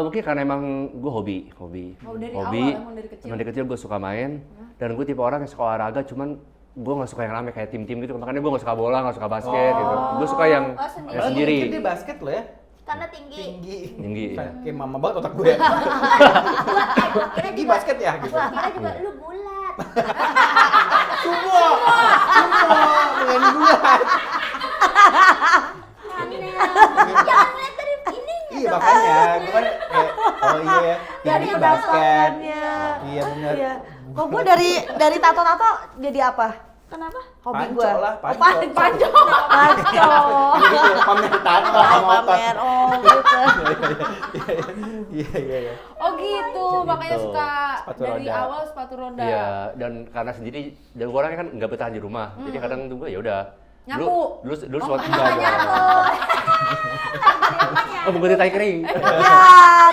Mungkin karena emang gue hobi. Oh, dari awal, emang dari kecil? Emang dari kecil gue suka main, dan gue tipe orang yang suka olahraga, cuman gue nggak suka yang rame kayak tim-tim gitu, makanya gue nggak suka bola, nggak suka basket gitu. Gue suka yang sendiri. Padahal sendiri. mungkin dia basket loh ya. Karena tinggi. Tinggi, ya. Kayak mama banget otak gue ya. Tinggi basket ya gitu. Kira juga lu bulat. Semua dengan bulat. Jangan ngeliat dari ininya. Iya makanya gue kan kayak oh iya ya Dari tinggi basket. pendapatannya. Iya benar. Iya. Kok gue dari tato-tato jadi apa? Kenapa? Hobi Panco gue. lah, Oh, panco. panco. Panco. Gitu, pamer tato sama motor. Pamer, oh gitu. Iya. Oh gitu, makanya Gitu. suka Sepatu dari roda. awal sepatu roda. Iya, dan karena sendiri dan gue orangnya kan nggak betah di rumah. Jadi kadang tuh gue ya udah. Nyapu. Dulu Oh, suatu Nyapu. Oh, bukan tai kering. Ya,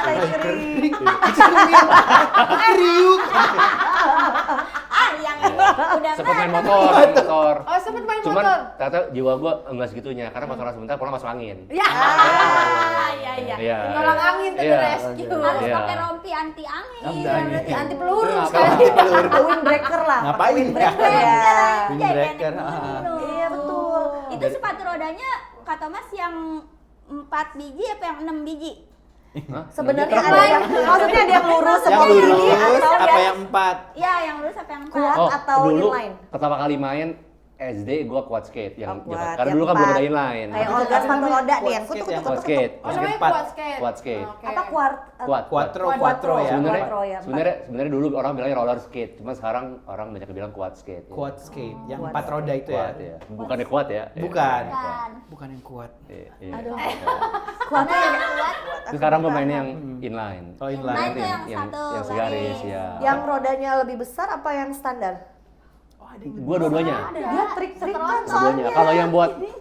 tai kering. Kriuk. Yang ini udah Sempet main nggak. motor. Oh, sempet main Cuman motor. ternyata jiwa gue enggak segitunya karena motoran sebentar pulang masuk angin. Ya. Iya. Iya. Nolong angin tuh Iya. rescue. Harus Iya. pakai rompi anti angin. Anti angin. Berarti anti peluru Iya, sekali. Windbreaker lah. Ngapain ya? Windbreaker ya. Windbreaker. Iya, betul. Itu sepatu rodanya kata Mas yang 4 biji apa yang 6 biji? Hah? Sebenarnya Truk ada loh. yang maksudnya ada yang lurus Yang seperti ini lurus atau apa yang yang 4? Iya, yang lurus apa yang 4? Kuat. Oh, atau dulu inline? pertama kali main SD gua quad skate yang Oh, quad, karena yang dulu kan belum ada empat. inline. Kayak Apa organ sepatu namanya? roda nih Quad yang skate kutuk ya? kutuk Quad kutuk. skate. Oh, namanya Empat. quad skate. Quad skate. Oke. Apa quart? Quad. Quattro Quattro. ya. Sebenarnya Quattro ya, empat. sebenarnya dulu orang bilang roller skate, cuma sekarang orang banyak yang bilang quad skate. ya. Quad skate yang Quad 4 roda itu ya. Quad ya. Bukannya kuat ya? Iya, Bukan. Bukan. Bukan yang kuat. Iya, iya. Aduh. Iya. Kuat ya. Terus sekarang gue mainnya yang inline. Oh, Nah, inline. itu yang satu yang segaris garis. ya. Yang rodanya lebih besar apa yang standar? Gua dua-duanya. Dia trik-trikan Dua-duanya. soalnya.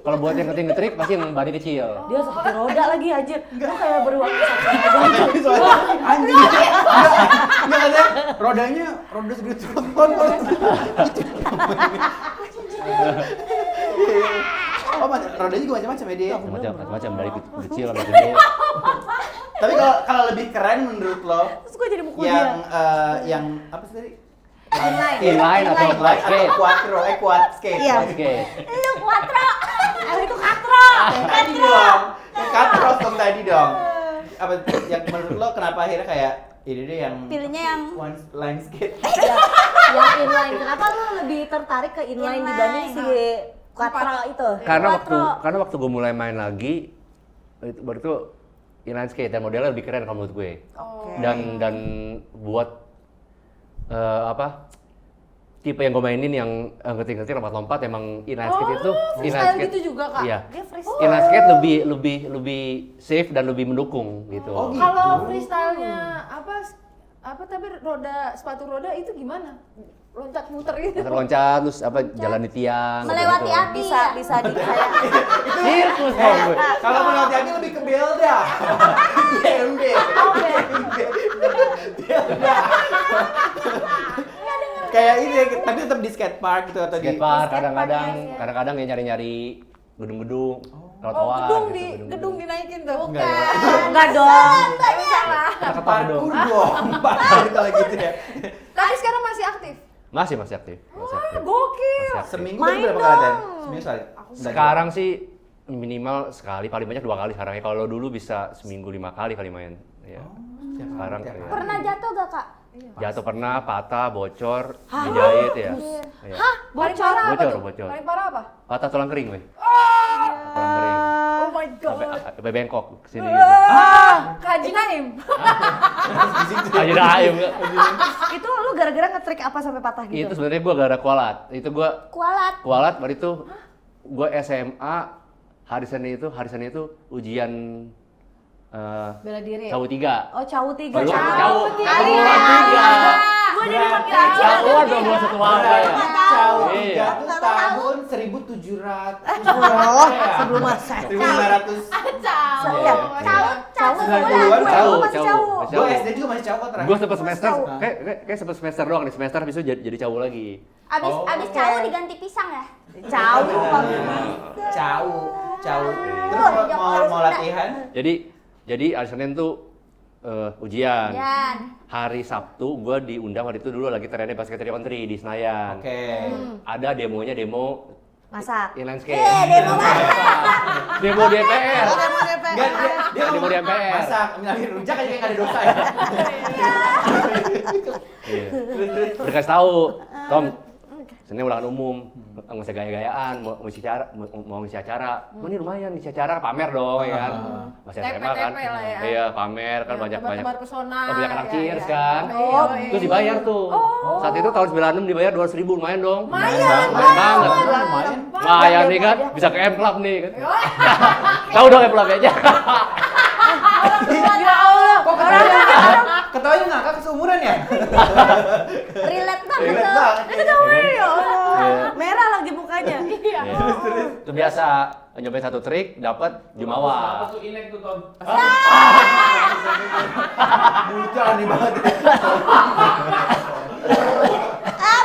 Kalau buat yang ngetrik pasti yang body kecil. Dia seperti roda lagi anjir. Lu kayak beruang satu. Anjing. Enggak ada rodanya roda segede telepon. Oh, rodanya juga macam-macam ya dia. Macam-macam dari kecil sampai gede. Tapi kalau lebih keren menurut lo Terus gue jadi mukul yang dia. yang apa sih tadi? Inline atau quad Atau skate? quad skate. Iya. Quad skate. Lu Quattro. Itu katro. Tadi dong. Katros dong tadi dong. Apa yang menurut lo kenapa akhirnya kayak ini deh yang Pilihnya yang one line skate? Yang inline. Kenapa lu lebih tertarik ke inline Inline. dibanding si katro itu? Karena waktu gue mulai main lagi baru itu inline skate dan modelnya lebih keren kalau menurut gue. Oke. Dan buat tipe yang gue mainin yang ngetik-ngetik lompat-lompat emang inline skate itu freestyle gitu juga, Kak? Iya. Dia freestyle. Inline skate lebih safe dan lebih mendukung gitu. Oh, gitu. Kalau freestyle-nya apa tapi sepatu roda itu gimana? Loncat muter gitu. Loncat terus jalan di tiang. melewati gitu. api Bisa ya. bisa di kayak Sirkus dong gue. Kalau menurut Yati lebih ke Belda. BMD. Belda. Kayak ini tapi tetap di skate park gitu atau di Skatepark kadang-kadang ya nyari-nyari gedung-gedung, trotoar. Gedung gitu, gedung dinaikin tuh. Enggak ya. enggak dong. Ketok Parkur gedung. dong. Parkur kalau gitu ya. Tapi sekarang masih aktif. Masih aktif. Masih aktif. Gokil. Masih aktif. Seminggu Main berapa dong. kali latihan? Seminggu sekali. Sekarang sih minimal sekali, paling banyak 2 kali sekarang ya. Kalau dulu bisa seminggu 5 kali main. Ya. Sekarang tiap ya. hari. Pernah jatuh gak, Kak? Jatuh pernah, patah, bocor, dijahit ya. Iya. Paling parah apa Bocor, tuh? bocor. Paling parah apa? Patah tulang kering, weh. Tulang kering. Oh my Sampai bengkok sini gitu. Kaji Naim. Aja dah ayam. Itu lu gara-gara ngetrik apa sampai patah gitu? Itu sebenarnya gua gak ada kualat. Itu gua Kualat. baru itu gua SMA hari Senin itu ujian Bela diri. cawu 3. Oh, cawu 3. Belum Cawu. cawu tiga. tiga. Gua jadi pakai aja. Cawu dong gua satu warga ya. Cawu Iya. 3 tuh tahun 1700. Oh, sebelum masa. 1500. Iya. Cawu. Cawu. Masih cawu. Gue SD juga masih cawu terakhir. Gua sempet semester, Cawu. kayak sempet semester doang nih, semester habis itu jadi cawu lagi. Abis cawu diganti pisang ya? Cawu. Cawu. Terus mau latihan? Jadi hari Senin tuh ujian. Dan Hari Sabtu gua diundang waktu itu dulu lagi trennya basket 3-on-3 di Senayan. Oke. Ada demo Masak. inline skate. demo Demo DPR. Enggak, dia Di MPR. masak, ngambil rujak aja kayak nggak ada dosa ya. Iya. Udah kasih tahu, Tom, Senin ulangan umum, nggak usah gaya-gayaan, mau ngisi acara. Ini lumayan ngisi acara, pamer dong ya kan. Masih SMA kan. TP lah ya. Iya, pamer kan banyak-banyak. Tebar pesona. Banyak anak ya, cheers ya. kan. Oh, Terus dibayar tuh. Saat itu tahun 96 dibayar 200.000, lumayan dong. Lumayan banget. Lumayan. Lumayan nih kan, bisa ke M Club nih kan. Tahu dong M Club aja. Ya Allah. Kok Ketawanya ngakak seumuran ya? Relate banget Relate tuh. banget. Ya Allah. Merah lagi mukanya. Iya. Itu biasa nyobain satu trik dapat jumawa. Apa tuh Inek tuh Tom? Bocah aneh banget.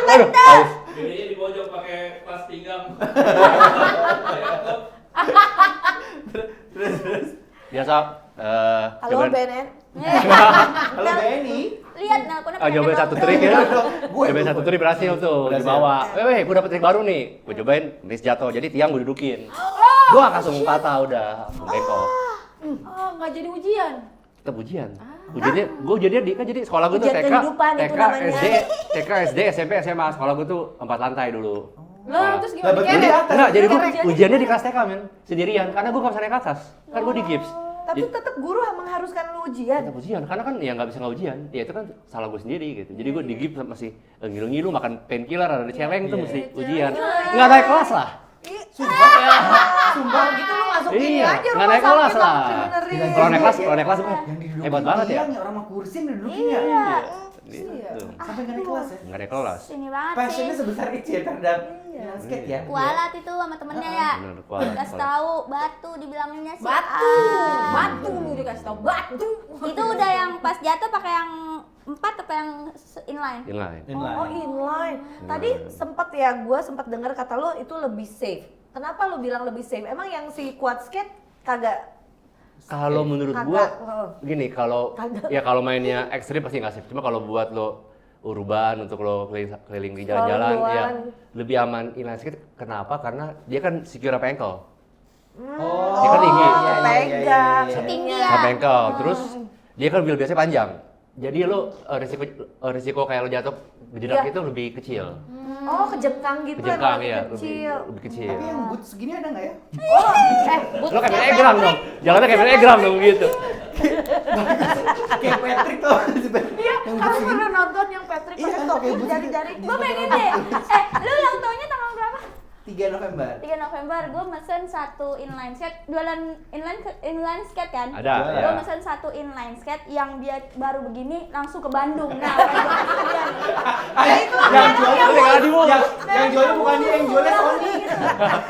Aduh, aus. Bedanya di pojok pakai kelas pinggang. Biasa Halo cobain- BNN. Kalau Benny, Lihat nelponnya Ah, nyobain satu trik ya. Cobain satu trik berhasil tuh, Berhasil. dibawa. Gue dapet trik baru nih. Gue cobain, miss jatuh. Jadi tiang gue dudukin. Gue langsung patah udah, bengkok. Oh, nggak jadi ujian. Tetap ujian. Ujiannya jadi sekolah gue tuh Ujian TK, kehidupan itu TK, namanya. SD, SMP, SMA. Sekolah gue tuh 4 lantai dulu. Lah, terus Lah, gimana? betul Dikeret? ya. Enggak, jadi gue Ujiannya ujiannya di kelas TK men, sendirian. Karena gue gak bisa naik ke atas. Kan gue di gips. Tapi Jadi- tetap guru mengharuskan lu ujian. tetap ujian, karena kan ya nggak bisa nggak ujian, ya itu kan salah gue sendiri gitu. Jadi gue di gips masih ngilu-ngilu makan painkiller, ada celeng tuh mesti ujian, nggak naik kelas lah. Sumpah gitu lu masuk ini Iya, aja nggak rumah naik kelas sakit lah. langsung benerin. Kalau naik kelas gue yang didudukin hebat banget ya. tiang orang sama kursi yang didudukin ya. Gitu. Sampai nggak naik kelas ya. Nggak naik kelas. Ini banget Passionnya sih. sebesar itu ya terhadap skate ya. Kualat itu sama temennya ya. Bener, kualat, Kasih kualat. tahu batu dibilangnya sih. Batu, Ah. batu lu dikasih tau batu. Itu udah yang pas jatuh pakai yang 4 apa yang inline? Inline. Oh inline. Tadi sempet ya, gue sempet dengar kata lo itu lebih safe. Kenapa lo bilang lebih safe? Emang yang si quad skate kagak? Kalau menurut Kagak, gua heeh. gini, kalau Kagak. ya kalau mainnya ekstrim pasti nggak safe. Cuma kalau buat lo urban untuk lo keliling di jalan-jalan ya Doang. lebih aman inline skate. Kenapa? Karena dia kan secure apa ankle. Oh, Dia kan tinggi. kepegang. Tinggi ininya. ya. Sampai ankle. Terus dia kan wheel biasanya panjang. Jadi lo risiko kayak lo jatuh berjerak Iya. itu lebih kecil. Oh kejengkang gitu Kejengkang emang ya, kecil. lebih kecil. Tapi yang boot segini ada nggak ya? Oh, Lo kayak main egram dong. Jalannya kayak main egram dong gitu. Kayak Patrick tuh. Iya, Yang boot kamu segini. pernah nonton yang Patrick Iya, pakai kan, topi kayak boots jari-jari? gitu. Gue pengen deh. Lu ulang tahunnya tanggal berapa? 3 November. 3 November. Gue mesen 1 inline skate. Jualan inline skate kan? Ada, Gue ya. mesen 1 inline skate yang dia baru begini langsung ke Bandung. Nah, Yang jualnya yang jualnya bukan dia, yang jualnya Sony.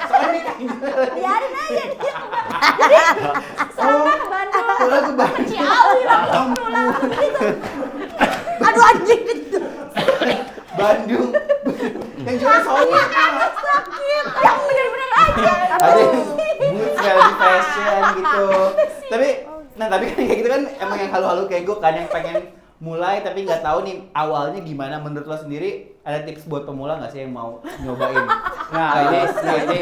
Sony kan jualnya. biarin aja dia. Jadi sana ke Bandung. Pulang ke Bandung. Ciawi lagi pulang gitu. Aduh anjing itu. Bandung. Yang jualnya Sony. Sakit. Yang bener-bener aja. Ada yang boots kayak lebih fashion gitu. Tapi tapi kan kayak gitu kan emang yang halu-halu kayak gue kan yang pengen mulai tapi nggak tahu nih awalnya gimana. Menurut lo sendiri ada tips buat pemula nggak sih yang mau nyobain? Nah, ini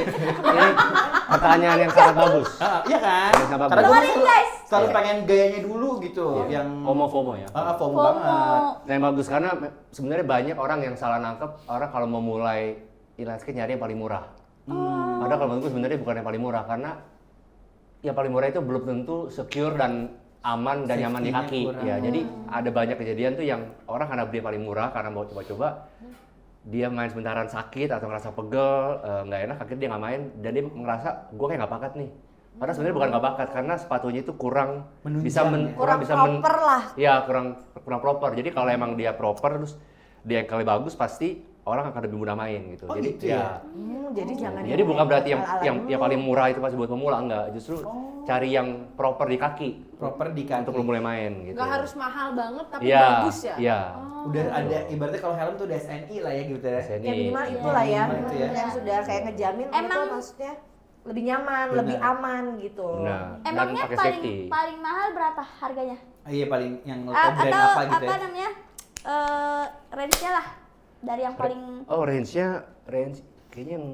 pertanyaan yang sangat bagus. Iya kan? Yang sama Karena gue Dengerin, guys. selalu pengen gayanya dulu gitu, yang FOMO ya. FOMO banget. Yang bagus karena sebenarnya banyak orang yang salah nangkep orang kalau mau mulai inline skate nyari yang paling murah. Padahal kalau menurut gue sebenarnya bukan yang paling murah karena yang paling murah itu belum tentu secure dan aman dan nyaman di Safety-nya kaki. kurang. Ya, jadi ada banyak kejadian tuh yang orang karena beli yang paling murah karena mau coba-coba dia main sebentaran sakit atau ngerasa pegel, nggak enak, akhirnya dia nggak main dan dia ngerasa gue kayak nggak bakat nih. Karena sebenarnya bukan nggak bakat karena sepatunya itu kurang Menunjang bisa ya? Kurang proper lah. Ya kurang proper. Jadi kalau emang dia proper terus dia ankle bagus pasti orang akan lebih mudah main gitu. Oh, Jadi gitu ya? Jadi jangan. Jadi bukan berarti ala-ala yang dulu. paling murah itu pasti buat pemula enggak. Justru cari yang proper di kaki Proper di kaki. untuk lo mulai main gitu. Nggak harus mahal banget tapi Iya, bagus ya. Iya. Udah ada ibaratnya kalau helm tuh udah SNI lah ya gitu ya. Seni. Ya minimal itulah ya. Minimal itu ya. Yang sudah kayak ngejamin itu Emang- maksudnya lebih nyaman, Benar. lebih aman gitu. Nah, dan Emangnya pakai paling safety. paling mahal berapa harganya? Iya paling yang lo tau brand Atau apa gitu ya. namanya? Range-nya lah. Dari yang paling Oh, range kayaknya yang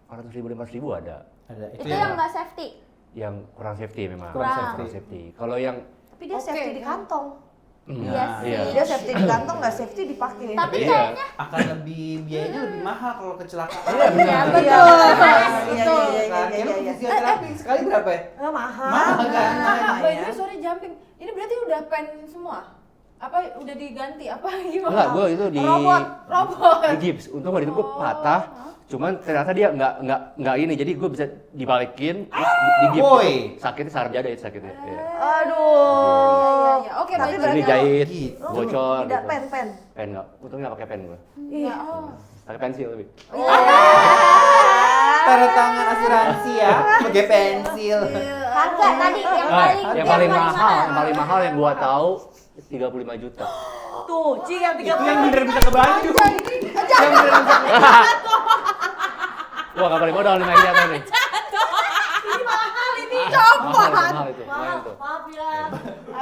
400.000 500.000 ada. Ada itu yang nggak safety. Yang kurang safety memang. Kurang. safety. Kalau yang Tapi dia safety di kantong. Iya sih. iya. Dia safety di kantong, nggak safety dipakai. Tapi Iya. kayaknya Akan lebih biayanya lebih mahal kalau kecelakaan. Iya, benar. Iya, betul. iya, Kan, iya, ya lu iya. fisioterapi sekali berapa ya? Mahal. Mahal kan? Nah, by the ya. way, sorry jumping. Ini berarti udah pen semua? Apa udah diganti? Apa gimana? enggak, gue itu di Robot. Robot. di gips. Untung waktu itu gue patah. Cuman ternyata dia nggak ini. Jadi gue bisa dibalikin terus di gips. Woi. Sakitnya sarjada itu sakitnya. Iya. Aduh. iya. Oke, tapi baik. berarti Ini jahit, Gitu. lo bocor. tidak gitu. pen. Pen nggak? Untungnya nggak pakai pen gue. Iya, oh. Pakai pensil tapi. Taruh tangan asuransi ya, pakai pensil. Harga tadi yang paling Yang paling mahal yang gua tahu 35 juta. Tuh, Ci yang Itu yang bener bisa kebantu. Yang bener bisa Wah, nggak paling modal nih main jatuh nih. ini mahal ini. Mahal itu, lumayan tuh. Maaf ya.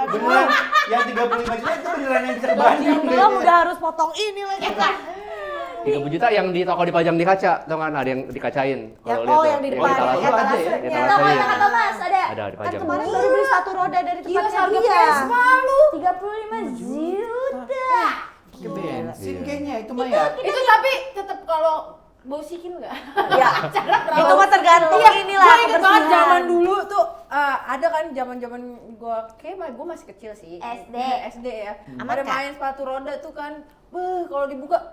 beneran. Yang 35 juta itu beneran yang bisa kebantu. Belum udah harus potong ini lagi. 30 juta yang di toko dipajang di kaca, tau kan? Ada yang dikacain. Yang Kalau lihat tuh, yang di depan etalase. etalasenya. Etalase. Toko yang kata Mas ada Ada Kan dipajang. kemarin baru beli sepatu roda dari Gila, tempatnya harga dia. Vespa lu. 35 juta. Pakai bensin Iya. kayaknya itu mah ya. Itu tapi tetap kalau bau sikil nggak? Ya. Itu mah tergantung inilah Gue inget banget kebersihan. zaman dulu tuh ada kan zaman gue masih kecil sih. SD. SD ya. Aman Ada nggak? main sepatu roda tuh kan. Kalau dibuka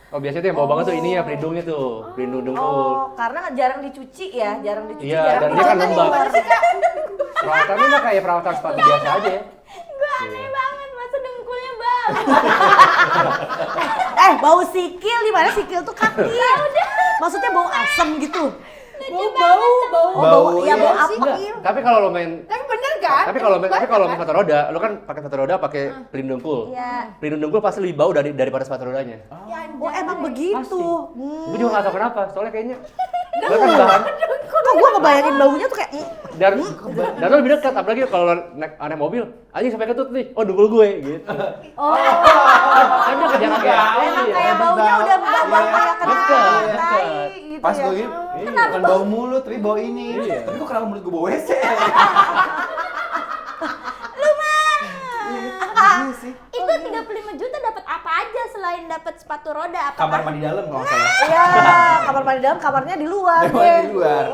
Oh, biasanya tuh yang bau banget tuh ini ya, pelindungnya tuh. Pelindung dengkul. Oh, karena jarang dicuci ya, jarang dicuci. Iya, jarang dan dia kan dicuci. lembab. Perawatannya mah kayak perawatan sepatu biasa aja ya. Gua aneh banget masa dengkulnya bang. Bau sikil di mana sikil tuh kaki. Maksudnya bau asem gitu. Bau, iya, iya. bau apa? Tapi kalau lo main tapi bener kan? tapi kalau main sepatu roda, lo kan pakai sepatu roda pakai pelindung dengkul. Iya. Pelindung dengkul pasti lebih bau daripada sepatu rodanya. Oh, emang begitu. Gue juga nggak tahu kenapa, soalnya kayaknya lo kan bahan Kok gua ngebayangin baunya tuh kayak dan lo lebih dekat, apalagi kalau lo naik mobil, aja sampai ketut nih, oh dengkul gue gitu. Oh. Kan dia kerjaan kayak emang kayak baunya udah bau kayak kena Dekat. tai gitu Pas ya. gue gitu, bukan bau mulut tapi bau ini. Tapi kok kenapa mulut gue bau WC? Iya sih. Itu 35 juta dapat apa aja selain dapat sepatu roda? Apa Kamar mandi dalam kalau nggak salah. Iya, kamar mandi dalam, kamarnya di luar. Kamar di luar.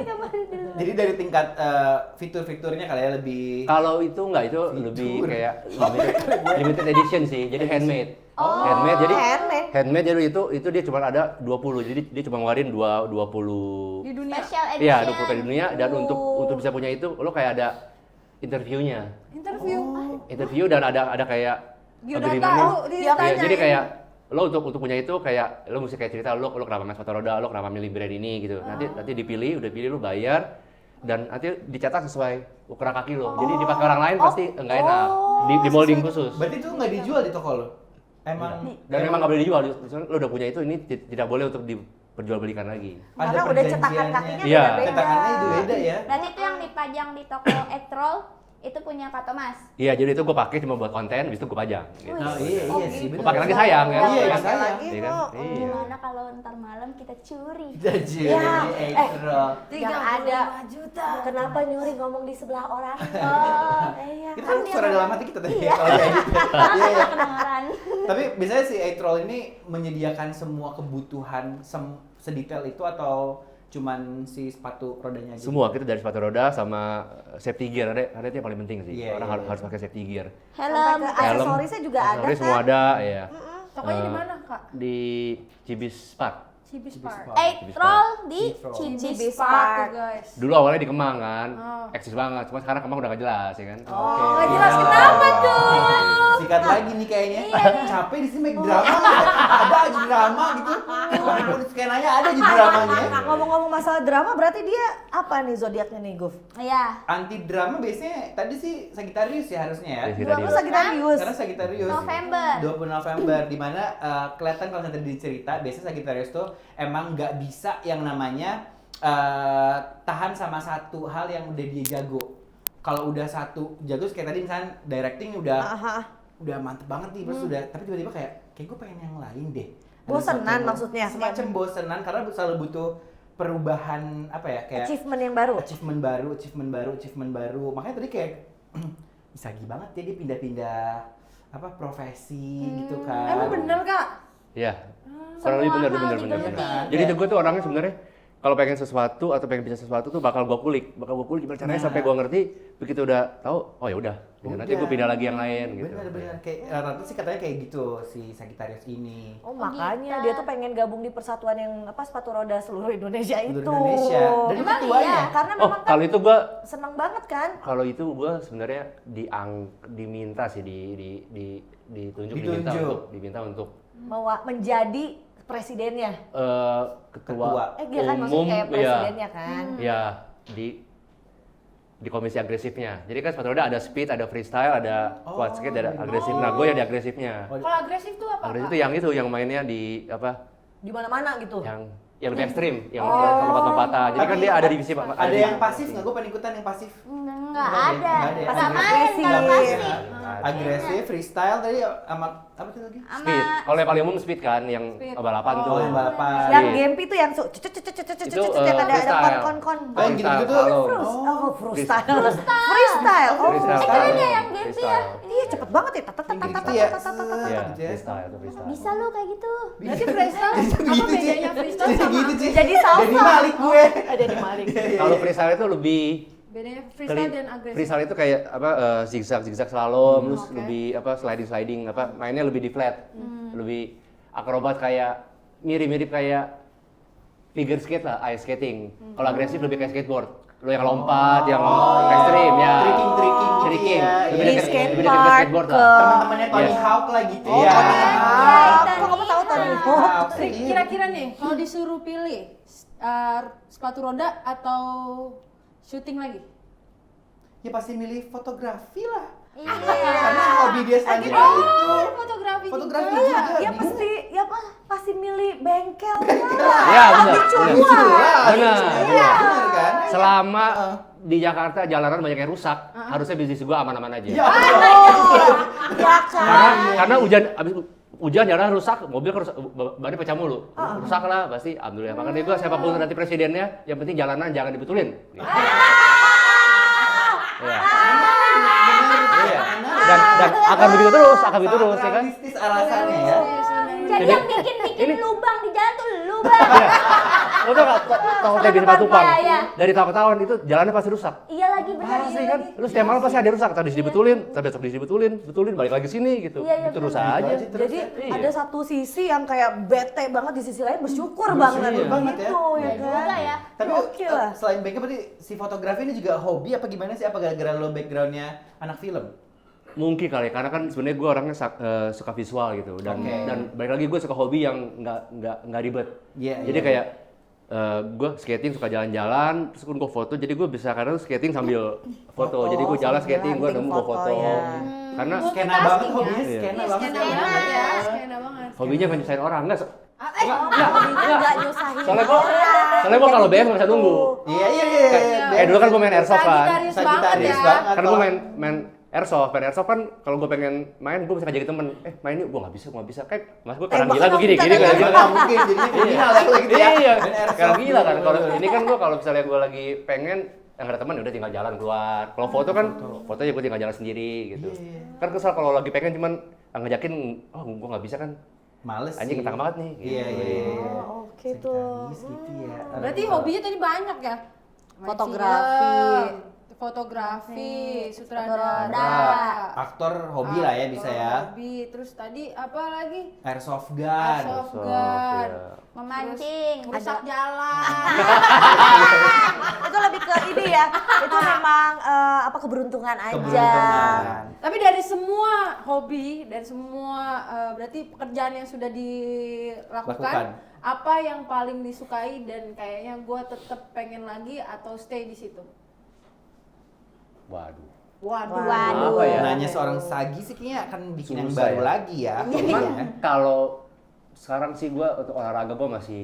kamar di luar. Jadi dari tingkat fitur-fiturnya kali ya lebih. kalau itu enggak, itu lebih kayak limited edition sih, jadi handmade. Oh, Handmade, jadi handmade. jadi itu dia cuma ada 20, jadi dia cuma ngeluarin 20. Di dunia. Special edition. Iya, 20 kali dunia, dan untuk bisa punya itu lo kayak ada interviewnya. Interview dan ada kayak Biodata agreement-nya. lu Iya, ditanya. jadi kayak lo untuk punya itu kayak lo mesti kayak cerita lo kenapa main sepatu roda, lo kenapa milih brand ini gitu. Nanti dipilih, udah pilih lo bayar dan nanti dicetak sesuai ukuran kaki lo. Jadi dipakai orang lain pasti enggak enak. Di molding khusus. Berarti itu nggak dijual di toko lo? Emang Dan memang nggak boleh dijual. Misalnya lo udah punya itu, ini tidak boleh untuk diperjualbelikan lagi. Karena udah cetakan kakinya Iya. beda-beda. Cetakannya itu beda ya. Berarti itu yang dipajang di toko Etrol itu punya Kak Thomas. Iya, jadi itu gue pakai cuma buat konten, habis itu gue pajang. Gitu. Oh iya sih. Gue pakai lagi sayang kan? Iya, Iya, sayang. lagi Iya kan? kok. Iya. Gimana kalau ntar malam kita curi? Jadi Ya. Ekrol. Yang ada 35 juta. kenapa nyuri ngomong di sebelah orang? Oh, Iya. Itu kan suara dalam hati kita tadi kalau kayak gitu. Iya, iya. kedengeran. Tapi biasanya si Etrol ini menyediakan semua kebutuhan sedetail itu atau cuman si sepatu rodanya aja? Semua kita dari sepatu roda sama safety gear, ada itu yang paling penting sih. Iya, Orang iya, harus pakai safety gear. Helm. Sampai ke aksesorisnya juga ada aksesoris kan? semua ada, ya. Tokonya di mana, Kak? Di Cibis Park. Cibis Park. Etrol di Etrol. Cibis Park. Park. Tuh, guys. Dulu awalnya di Kemang kan, Oh. eksis banget. Cuma sekarang Kemang udah gak jelas ya kan. Oke. Nggak jelas kenapa tuh? Sikat lagi nih kayaknya. Capek di sini make drama. Ada aja drama gitu. Walaupun skenanya ada aja dramanya. Ngomong-ngomong masalah drama, berarti dia apa nih zodiaknya nih, Guf? Iya. Anti drama biasanya tadi sih Sagittarius ya harusnya ya. Iya sih, Dua tadi. lu Sagittarius. Karena Sagittarius November. 20 November dimana kelihatan kalau tadi dicerita biasanya Sagittarius tuh emang nggak bisa yang namanya tahan sama satu hal yang udah dia jago. Kalau udah satu jago kayak tadi misalnya directing udah mantep banget nih, terus udah tapi tiba-tiba kayak gue pengen yang lain deh. Ada Bosenan sesuatu- maksudnya? Semacam bosenan karena selalu butuh perubahan apa ya kayak Achievement yang baru. achievement baru. Makanya tadi kayak isagi banget ya dia pindah-pindah apa profesi gitu kan. Emang bener, Kak? Iya. Kurang lebih benar. hal digelutin. Jadi gue tuh orangnya sebenarnya kalau pengen sesuatu atau pengen bisa sesuatu tuh bakal gue kulik gimana caranya Nah. sampai gue ngerti, begitu udah tahu, oh ya udah, nanti gue pindah lagi yang lain gitu. Bener-bener kayak rata-rata sih katanya kayak gitu si Sagittarius ini. Oh makanya dia tuh pengen gabung di persatuan yang apa sepatu roda seluruh Indonesia itu. Seluruh Indonesia. Dan itu Emang tuanya. iya? Karena Oh, memang kan kalau itu gue seneng banget kan. Kalau itu gue sebenarnya diminta sih ditunjuk diminta untuk Mau menjadi presidennya. ketua Dia kan maksudnya umum kayak ya, presidennya kan. ya di komisi agresifnya. Jadi kan sepatu roda ada speed, ada freestyle, ada quad skate, ada agresif. Nah, gue yang di agresifnya. Kalau agresif tuh apa? Agresif Kak? itu yang mainnya di apa? Di mana-mana gitu. Yang lebih ekstrim, yang lompat-lompatan. Jadi kan dia ada divisi Ada yang pasif nggak? Gue pengen ikutan yang pasif. Nggak ada. Nggak ada. Nggak main kalau Agresif. pasif. Agresif, freestyle tadi sama apa tuh lagi? speed. Kalau yang paling umum speed kan, yang Speed. balapan tuh. Oh, yang balapan. Yang Iya. Gempi tuh yang Itu, yang ada freestyle. kon-kon. Oh, yang gitu-gitu tuh. Oh, freestyle. Freestyle. Oh, Freestyle. keren ya yang Gempi ya. Iya cepet banget ya. Yang gitu ya. Iya, Gitu ya. freestyle itu freestyle. Bisa lu kayak gitu. Berarti freestyle apa Gitu, Ci. bedanya freestyle Jadi sama gitu, Ci. Jadi salsa. Jadi Malik gue. Ada di Malik. Kalau freestyle itu lebih bedanya freestyle dan agresif? freestyle itu kayak apa zigzag slalom, terus Oke. lebih apa sliding apa mainnya lebih di flat, lebih akrobat kayak mirip kayak figure skate lah, ice skating. Kalau agresif lebih kayak skateboard, lo yang lompat, yang ekstrim ya. Tricking gitu Tricking. ya. Lebih Di dekat- skate lebih dekat ke park skateboard ke- lah. Teman-temannya Tony Yes. Hawk lah gitu Oh, ya. Tony Hawk. Tony Kok kamu tahu Tony Hawk. Hawk? Iya. Kira-kira nih, kalau disuruh pilih sepatu roda atau syuting lagi? Ya pasti milih fotografi lah. Iya. Karena hobi dia selanjutnya itu. Fotografi Fotografi juga. juga. Ya pasti, ya pasti milih bengkel. Ya benar. Benar. Benar. Benar kan? Selama di Jakarta jalanan banyak yang rusak, harusnya bisnis gua aman-aman aja. Ya. Ya kan. Karena hujan jalan rusak, mobil kan rusak, bannya pecah mulu. Rusak lah pasti, alhamdulillah. Makanya gua siapapun nanti presidennya, yang penting jalanan jangan dibetulin. Gitu. Iya. Iya. Dan akan begitu terus ya kan? Realistis alasannya ya. Jadi yang bikin lubang di jalan tuh lu Bang. Lo tau gak, tau kayak di Matupang, Iya. dari tahun ke tahun itu jalannya pasti rusak. Iya lagi benar. Pasti kan, lu setiap malam pasti ada rusak, tadi dibetulin, tapi besok betulin, balik lagi sini gitu. Iya, iya, Itu terus benar. aja. Jadi Iya. ada satu sisi yang kayak bete banget, di sisi lain bersyukur Bersyukur banget. banget ya. Gitu, ya Iya juga kan. ya. Tapi Oke lah. selain bengkel berarti si fotografi ini juga hobi apa gimana sih? Apa gara-gara lo backgroundnya anak film? Mungkin kali, karena kan sebenarnya gue orangnya suka visual gitu, dan Oke. dan balik lagi gue suka hobi yang nggak ribet. Iya, Jadi iya. kayak gue skating suka jalan-jalan, terus gue foto, jadi gue bisa kadang skating sambil foto. Jadi gue jalan sambil skating, gue hunting nemu gue foto. ya. Karena Skena banget hobinya, Iya. skena banget. Skena ya. banget ya, skena banget. hobinya nggak nyusahin orang, nggak. Nggak nyusahin. Soalnya gue kalau BM nggak bisa nunggu. Iya. Kayak dulu kan gue main airsoft kan. Sagittarius banget Sagittarius ya. banget. Karena gue main airsoft kan kalau gue pengen main gue bisa ngajakin temen, main yuk, gue nggak bisa, kayak mas gue karang gila gue gini kayak Nggak gila. mungkin jadinya kriminal ya kalau gitu ya. Iya, Main airsoft karang gila kan. dulu. Kalau ini kan gue kalau misalnya gue lagi pengen yang ada teman udah tinggal jalan keluar. Kalau foto kan fotonya gue tinggal jalan sendiri gitu. Iya. Kan kesal kalau lagi pengen cuman ngajakin, oh gue nggak bisa kan. Males Anjing sih. kentang banget nih. Gitu. Iya. Oh, oke tuh. Sagittarius gitu ya. Berarti hobinya tadi banyak ya? Main Fotografi. film, fotografi, sutradara, Aktor hobi lah ya bisa ya. Hobi, terus tadi apa lagi? Airsoft gun. Airsoft gun, ya. Memancing. rusak jalan. Itu lebih ke ini ya. Itu memang keberuntungan aja. Keberuntungan. Tapi dari semua hobi dan semua berarti pekerjaan yang sudah dilakukan, Lakukan. apa yang paling disukai dan kayaknya gue tetap pengen lagi atau stay di situ? Waduh. Waduh. Apa ya? Nanya seorang Sagi sih kayaknya akan bikin yang Susah baru ya. lagi ya. Cuman Iya. kalau sekarang sih gue untuk olahraga gue masih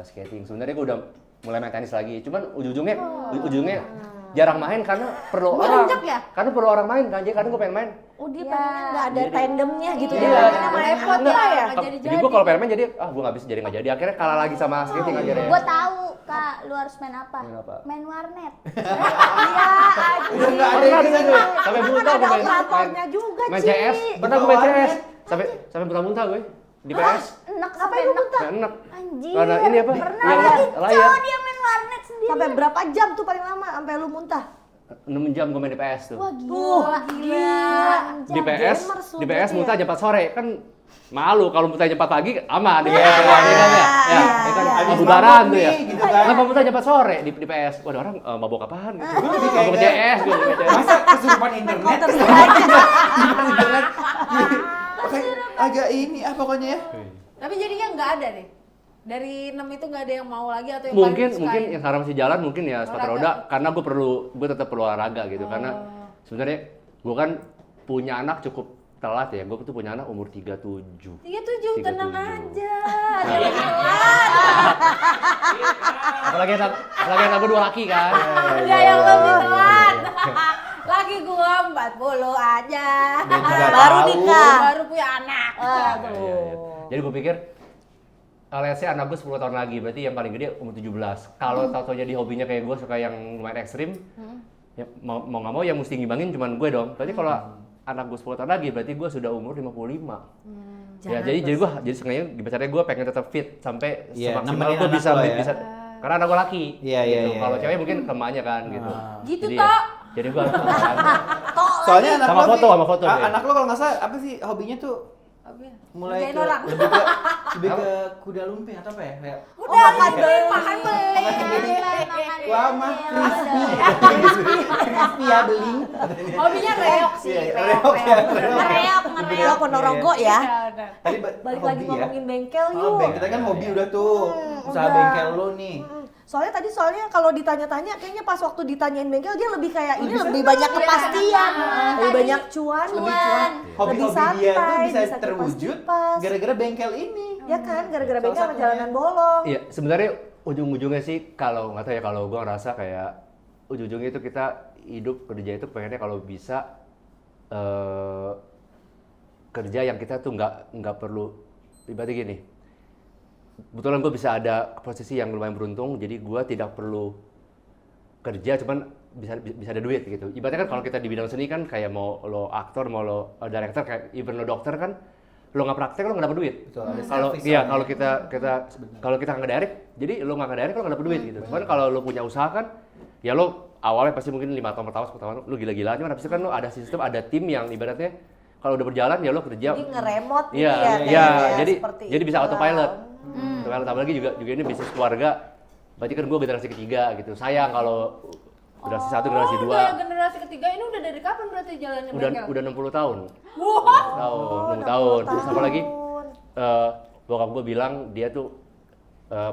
skating. Sebenarnya gue udah mulai main tenis lagi. Cuman ujungnya jarang main karena perlu orang. Banyak ya? Karena perlu orang main kan. Jadi kadang gue pengen main. Oh dia Ya. pengennya nggak ada Jadi- tandemnya gitu. Iya, Dia pengennya main repot enggak ya. ya. Nggak Jadi gue kalau pengen main jadi gue nggak bisa, jadi nggak jadi. Akhirnya kalah lagi sama skating akhirnya. Gua tahu, Kak, lu harus main apa? Main apa? Main warnet. Iya. Udah nggak ada Pernah yang bisa dulu, sampai Kan buta ada gue operatornya juga, main Ci. CS. Pernah gue main CS. Sampai muntah-muntah gue. di PS. Enak Ngapain sampai lu enak. muntah? Nggak enak. Anjir. Karena ini apa? Pernah Yang lagi layar. dia main warnet sendiri. Sampai berapa jam tuh paling lama sampai lu muntah? 6 jam gue main di PS tuh. Wah gila. Di PS, gamers lu di PS berarti muntah ya? jam 4 sore kan malu kalau muntah jam 4 pagi aman di PS Iya, ya kan ya. iya, Ya kan iya. Habis bubaran mabuk tuh ya. nih, gitu kan. Kenapa muntah jam 4 sore di PS? Waduh orang mabok apaan gitu. Gue lebih kayak Mabok CS gue main CS. masa kesurupan internet? Kesurupan internet. Kayak agak ini pokoknya ya. Tapi jadinya nggak ada nih. Dari 6 itu nggak ada yang mau lagi atau yang Mungkin paling mungkin disukain? yang sekarang masih jalan mungkin ya sepatu Olahraga. roda karena gue tetap perlu olahraga gitu karena sebenarnya gue kan punya anak cukup telat ya. Gue tuh punya anak umur 37. 37, tenang 37. aja. Apalagi anak gue 2 laki kan. Ada yang lebih telat. Laki gua 40 aja. Dan juga Baru tahu. nikah. Baru punya anak. Iya. Jadi gue pikir let's say anak gue 10 tahun lagi, berarti yang paling gede umur 17. Kalau tau-taunya di hobinya kayak gue suka yang lumayan ekstrim, ya, mau nggak mau yang mesti ngimbangin cuman gue dong. Berarti kalau anak gue 10 tahun lagi, berarti gue sudah umur 55. Ya, jadi sengaja gimana caranya gue pengen tetap fit sampai Iya, semaksimal nemenin gue anak bisa, lo ya. bisa karena anak gue laki. Iya, iya, gitu. iya, Kalau iya. cewek mungkin kemanya kan gitu. Gitu, Jadi Tok. jadi gue harus olahraga. Soalnya anak Sama lo foto, sih- sama foto dia. anak lo kalau nggak salah apa sih hobinya tuh Apa ya? mulai Ngerjain ke orang. lebih ke kuda lumping atau apa ya? Kayak Udah makan makan beli, ya? makan beli. Wah, mah crispy. Crispy ya beling. Hobinya reok sih. Iya, reok ya. Ngereok, Lo Ponorogo ya. Udah. Tadi Balik hobi lagi ya. ngomongin bengkel Oh, yuk. kita kan hobi udah tuh. Usaha udah. bengkel lo nih. Soalnya kalau ditanya-tanya kayaknya pas waktu ditanyain bengkel dia lebih kayak ini lebih banyak kepastian, lebih banyak cuan, Lebih cuan. Hobi-hobi lebih dia tuh santai, bisa bisa terwujud kipas-kipas. gara-gara bengkel ini. Ya kan, gara-gara Salah bengkel satunya. perjalanan bolong. Iya, sebenarnya ujung-ujungnya sih kalau nggak tahu ya kalau gue ngerasa kayak ujung-ujungnya itu kita hidup kerja itu pengennya kalau bisa kerja yang kita tuh nggak perlu ibaratnya gini. Kebetulan gue bisa ada posisi yang lumayan beruntung, jadi gue tidak perlu kerja, cuman bisa ada duit gitu. Ibaratnya kan kalau kita di bidang seni kan kayak mau lo aktor, mau lo director, kayak even lo dokter kan, lo nggak praktek lo nggak dapet duit. Betul, ada Kalau service iya soalnya. kalau kita nggak direct, jadi lo nggak direct lo nggak dapet duit gitu. Cuman kalau lo punya usaha kan, ya lo awalnya pasti mungkin 5 tahun pertama, 10 tahun lo gila-gilaan, cuman habis itu kan lo ada sistem, ada tim yang ibaratnya kalau udah berjalan ya lo kerja. Jadi ngeremot gitu Iya, ya. iya. kayaknya, Jadi seperti jadi bisa itulah. autopilot. Kalau tambah lagi juga ini bisnis keluarga. Berarti kan gue generasi ketiga gitu. Sayang kalau generasi 1, generasi 2. Udah ya generasi ketiga ini udah dari kapan berarti jalannya bengkel? Udah 60 tahun. Wah. 60 tahun. Terus apa lagi? Bokap gue bilang dia tuh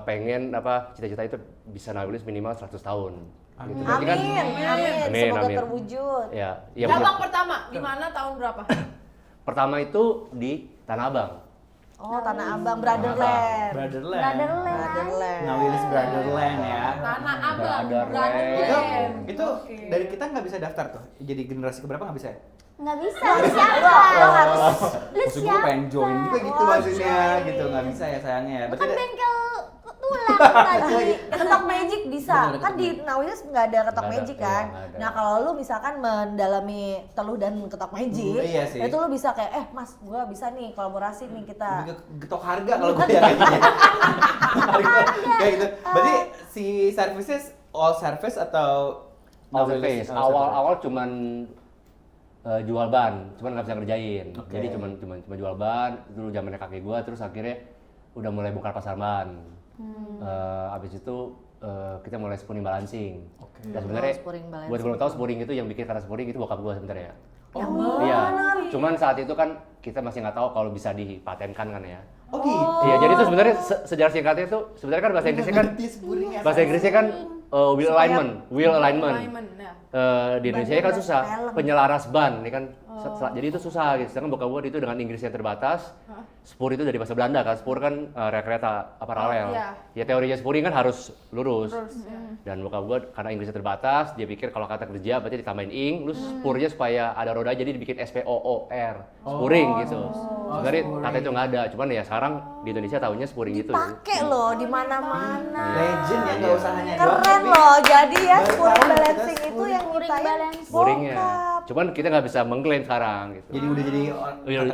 pengen cita-cita itu bisa nulis minimal 100 tahun. Gitu. Berarti kan Amin, semoga amin. terwujud. ya Cabang pertama di mana tahun berapa? pertama itu di Tanah Abang. Oh, Tanah Abang, Brotherland. Brotherland. Brotherland. Ngawilis Brotherland ya. Tanah Abang. Brotherland. Itu dari kita nggak bisa daftar tuh. Jadi generasi keberapa nggak bisa ya? Nggak bisa, lu siapa? Lo harus Lu Maksud gue siapa? pengen join juga gitu maksudnya gitu. Nggak bisa ya sayangnya ya. Bukan Berarti bengkel tulang tadi. ketok magic bisa. Bener, Kan ketok di Nawilis nggak ada ketok Nggak ada, magic iya, kan. nggak ada. Nah, kalau lu misalkan mendalami teluh dan ketok magic, iya sih. itu lu bisa kayak Mas, gua bisa nih kolaborasi nih kita. lebih ke getok harga kalau gue ya kayaknya. Kayak gitu. Berarti si servicenya all service atau All Ngawilis? service. Awal-awal cuman jual ban, cuman nggak bisa ngerjain. Oke. Jadi cuman jual ban. Dulu zamannya kakek gua, terus akhirnya udah mulai bongkar pasar ban. Abis itu kita mulai spooring balancing. Dan sebenarnya spooring balancing. buat belum tahu spooring itu yang bikin kata spooring itu bokap gua sebenarnya. Oh, Iya. Cuman saat itu kan kita masih nggak tahu kalau bisa dipatenkan kan ya. oh gitu. Iya, jadi itu sebenarnya sejarah singkatnya itu sebenarnya kan bahasa Inggrisnya kan Ngerti spooring ya. bahasa Inggrisnya kan wheel alignment. Ya. Di Indonesia kan susah, penyelaras ban, ini kan. Jadi itu susah gitu. Sedangkan bokap gue itu dengan Inggris yang terbatas, spur itu dari bahasa Belanda kan, spur kan rel kereta paralel. Iya. Ya teorinya spuring kan harus lurus. Ya. Dan bokap gue karena Inggrisnya terbatas, dia pikir kalau kata kerja berarti ditambahin ing, terus spurnya supaya ada roda jadi dibikin SPOOR, spuring gitu. Sebenarnya kata itu nggak ada, cuman ya sekarang di Indonesia tahunya spuring itu. Pakai loh di mana-mana. Legend ya nggak usahanya. Keren loh. Jadi ya Baru spooring tahu kita balancing itu spooring. yang Spooring nyiptain balancing. Spuringnya. bokap. Cuman kita nggak bisa mengklaim sekarang gitu. Jadi udah jadi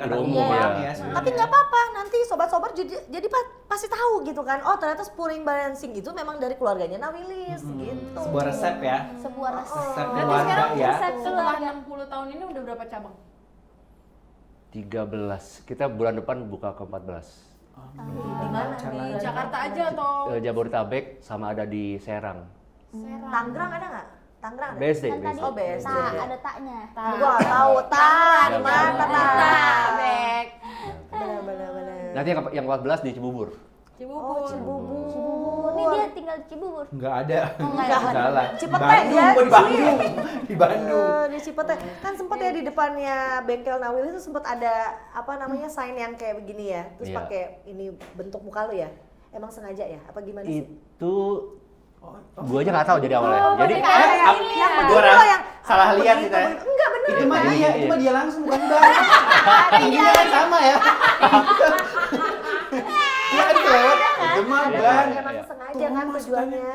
Udah umum, ya. Tapi nggak apa-apa, nanti sobat-sobat jadi pasti tahu gitu kan. Oh ternyata Spuring Balancing itu memang dari keluarganya Nawilis gitu. sebuah resep ya. Sebuah resep. Resep Berarti keluarga sekarang ya. resep setelah keluarga. 60 tahun ini udah berapa cabang? 13. Kita bulan depan buka ke-14. Di mana nih? Di Jakarta aja atau Jabodetabek sama ada di Serang. Tanggerang ada nggak? Tanggerang ada? BSD, Kan tadi Oh, BSD. ada taknya. Gua nggak tahu di mana Bek. Benar. Nanti yang 14 di Cibubur. Cibubur. Cibubur. Ini dia tinggal di Cibubur. Enggak ada. nggak ada. Salah. Cipete Bandung, ya, gua di di Bandung. Di Bandung. Di Cipete kan sempat ya di depannya bengkel Nawilis itu sempat ada apa namanya sign yang kayak begini ya, terus Iya. pakai ini bentuk muka lu ya, emang sengaja ya? Apa gimana sih? Itu gua aja nggak tahu jadi awalnya. Jadi Yang Gua begini ras- loh yang salah lihat begitu, kita. enggak bener. Itu mah Iya, dia, iya. itu mah dia langsung bukan bang. Tingginya kan sama ya. Dia kan kelewat. Itu mah Iya, bang. iya. Emang sengaja kan tujuannya.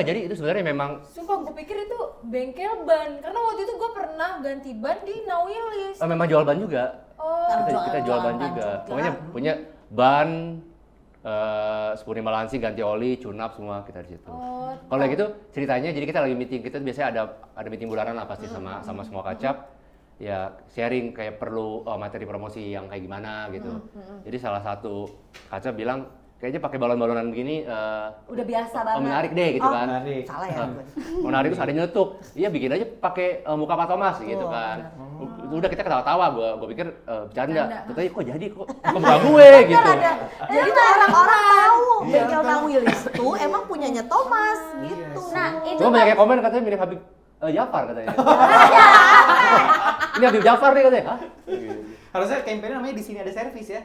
jadi itu sebenarnya memang Sumpah gue pikir itu bengkel ban karena waktu itu gue pernah ganti ban di Nawilis. memang jual ban juga. Oh, Kita jual ban juga. Pokoknya punya ban Spuring Balancing, ganti oli, tune-up semua kita di situ. Oh, Kalau kayak gitu ceritanya, jadi kita lagi meeting, kita biasanya ada meeting bulanan lah pasti sama semua kacap. Ya sharing kayak perlu materi promosi yang kayak gimana gitu. Jadi salah satu kacap bilang kayaknya pakai balon-balonan begini Udah biasa banget. menarik deh gitu Oh, kan. Menarik. Salah ya gue. Menarik terus ada nyetuk. Iya bikin aja pakai muka Pak Thomas gitu kan. Udah kita ketawa-tawa, gua pikir bercanda. Tapi kok jadi kok muka gue gitu. Jadi tuh orang-orang tahu bengkel Nawilis tuh emang punyanya Thomas gitu. Nah, itu Cuma banyak yang komen katanya mirip Habib Jafar katanya. Ini Habib Jafar nih katanya. Hah? Harusnya campaign namanya di sini ada servis ya.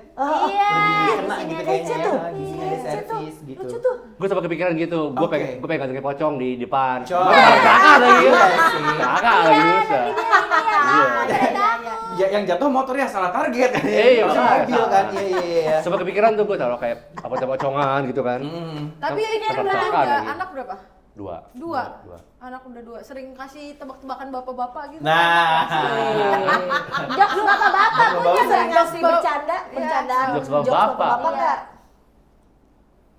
iya. Lebih kena di sini gitu ada kayaknya. tuh. Di sini ada servis gitu. Lucu tuh. Gue sempat kepikiran gitu, gue Oke. pengen ganti pocong di depan. Pocong. Kakak lagi. Iya sih. Kakak lagi bisa. Ya, yang jatuh motornya salah target kan ya. Iya, Harusnya makanya. mobil kan. Iya iya iya. Sempat kepikiran tuh gue taruh kayak pocongan gitu kan. tapi ini Tetap berarti kakak udah lagi. anak berapa? Dua. Dua. Anak udah 2. Sering kasih tebak-tebakan bapak-bapak gitu. Nah. Jokes bapak-bapak punya Sering nggak? ngasih bercanda, bercandaan, Jokes bapak-bapak. bapak Iya. nggak?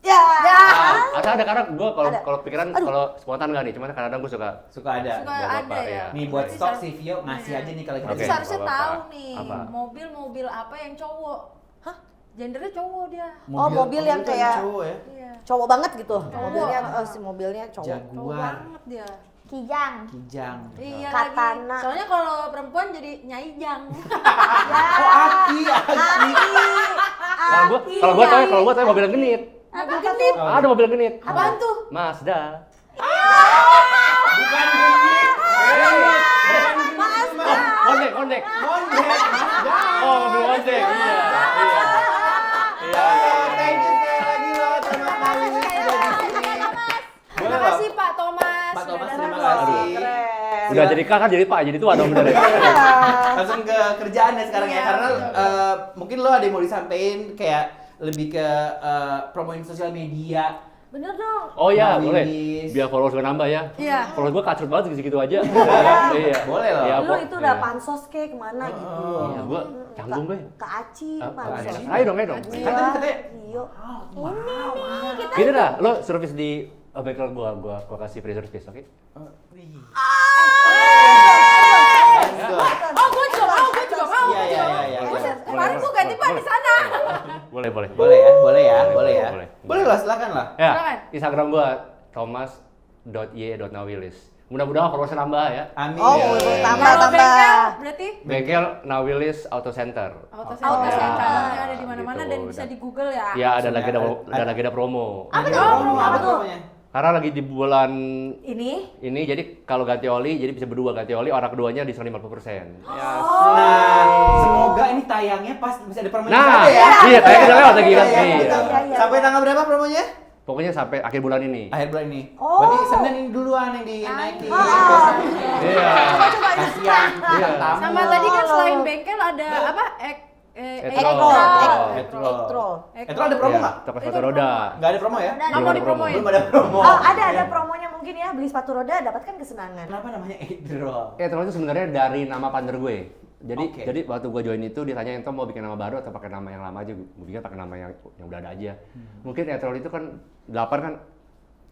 Ya. Ada karena gue kalau pikiran kalau spontan nggak nih, cuman kadang-kadang gue suka Suka ada. Suka bapak-bapak, ada ya. iya. Nih buat Berarti stok sar- si Vio ngasih aja nih kalau kita. Berarti Oke. seharusnya Bapak-bapak. tahu nih Apa? mobil apa yang cowok. Hah? Gendernya cowok dia. Oh, mobil yang tuh kayak- cowok ya. Iya. Cowok banget gitu. Mobilnya si mobilnya cowok. Cowok Jaguar, banget dia. Kijang. Kijang. Iya Katana. lagi. Soalnya kalau perempuan jadi nyaijang. Oh, Aki. Kalau gue tanya mobil yang genit. Mobil genit. Ada mobil genit. Apaan tuh? Mazda. Bukan genit. Kondek. Mondek. Oh, mobil kondek. Iya. Thank you sekali lagi loh sama kami sudah di sini. Boleh Terima loh. kasih Pak Thomas. Pak Thomas, Sudah terima datang. kasih. Keren. Udah jadi kakak jadi pak jadi tua dong bener ya. Langsung ke kerjaan ya sekarang ya Iya, karena betul. mungkin lo ada yang mau disampaikan kayak lebih ke promoin sosial media. Bener dong. Oh iya, Nawilis. boleh. Biar followers gue nambah ya. Iya. Followers gue kacrut banget segitu aja. Iya. Boleh loh. Iya, Lu kok. itu udah Iya. pansos kayak kemana gitu. Iya, gue canggung gue. Ke Aci, Ah, pansos. Ayo dong. Kan tadi katanya Iya. Gini dah, lo service di bengkel gua kasih free service, oke? Oh, gue juga mau. Iya. Kemarin gue ganti ban di sana. Boleh. Boleh ya. Boleh. Boleh lah, silakan lah. Ya, Silakan. Instagram gua thomas.y.nawilis. Mudah-mudahan followersnya nambah ya. Amin. Oh, Ya. tambah. Kalau bengkel berarti Bengkel Nawilis Auto Center. auto Oke. center Ya, yang ada di mana-mana gitu, dan bisa udah. di Google ya. Ya, ada lagi Sudah. ada promo. Apa tuh? Apa tuh? Karena lagi di bulan Ini ini jadi kalau ganti oli jadi bisa berdua ganti oli, orang keduanya diskon 50%. Ya. Nah, semoga ini tayangnya pas bisa ada promonya Nah, ada ya. iya tayangnya udah lewat lagi kan. Iya, Iya. betul. Iya. Sampai tanggal berapa promonya? Pokoknya sampai akhir bulan ini. Akhir bulan ini. Oh. Berarti Senin ini duluan yang dinaikin. Iya. Kasihan. Iya. tamu. Sama tadi kan selain bengkel ada apa? Etro ada promo nggak? Toko sepatu roda. Nggak ada promo ya? Nggak mau dipromoin. Belum ada promo. Oh, ada promonya mungkin ya, beli sepatu roda dapatkan kesenangan. Kenapa namanya Etro? Etro itu sebenarnya dari nama partner gue. Oke. Jadi waktu gue join itu ditanya Ento mau bikin nama baru atau pakai nama yang lama aja. Gue pikir pakai nama yang udah ada aja. Mungkin Etro itu kan 8 kan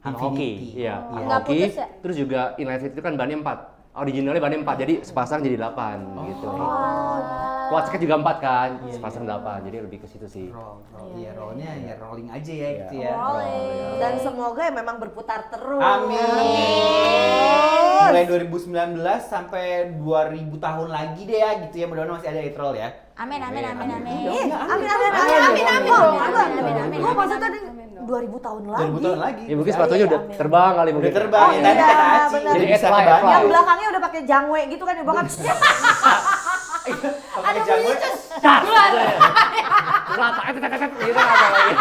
anak hoki. Infinity. Iya, Oh. anak Nggak hoki. putus ya? Terus juga inline fit itu kan bannya 4. Originalnya bannya 4, jadi sepasang jadi 8 gitu. Kuat juga 4 kan, sepasang 8. Jadi lebih ke situ sih. Iya, rollnya ya rolling aja ya Iya. gitu ya. Dan semoga ya memang berputar terus. Amin. Mulai 2019 sampai 2000 tahun lagi deh ya gitu ya. Mudah-mudahan masih ada Etrol ya. Amin, amin, amin, amin. Amin, Amin, Gue maksudnya tadi 2000 tahun lagi. 2000 tahun lagi. Ya mungkin sepatunya udah terbang kali mungkin. Udah terbang ya, Oh, tadi iya, kata Aci. benar. Jadi bisa Fly, kebantu. fly. Yang belakangnya udah pakai jangwe gitu kan ya, bahkan Pakai jagung. Rata, gitu rata lagi.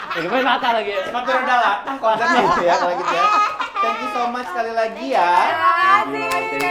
Ya gimana rata lagi. Sepatu roda lah konsepnya gitu ya kalau gitu ya. Thank you so much sekali lagi ya. Terima kasih.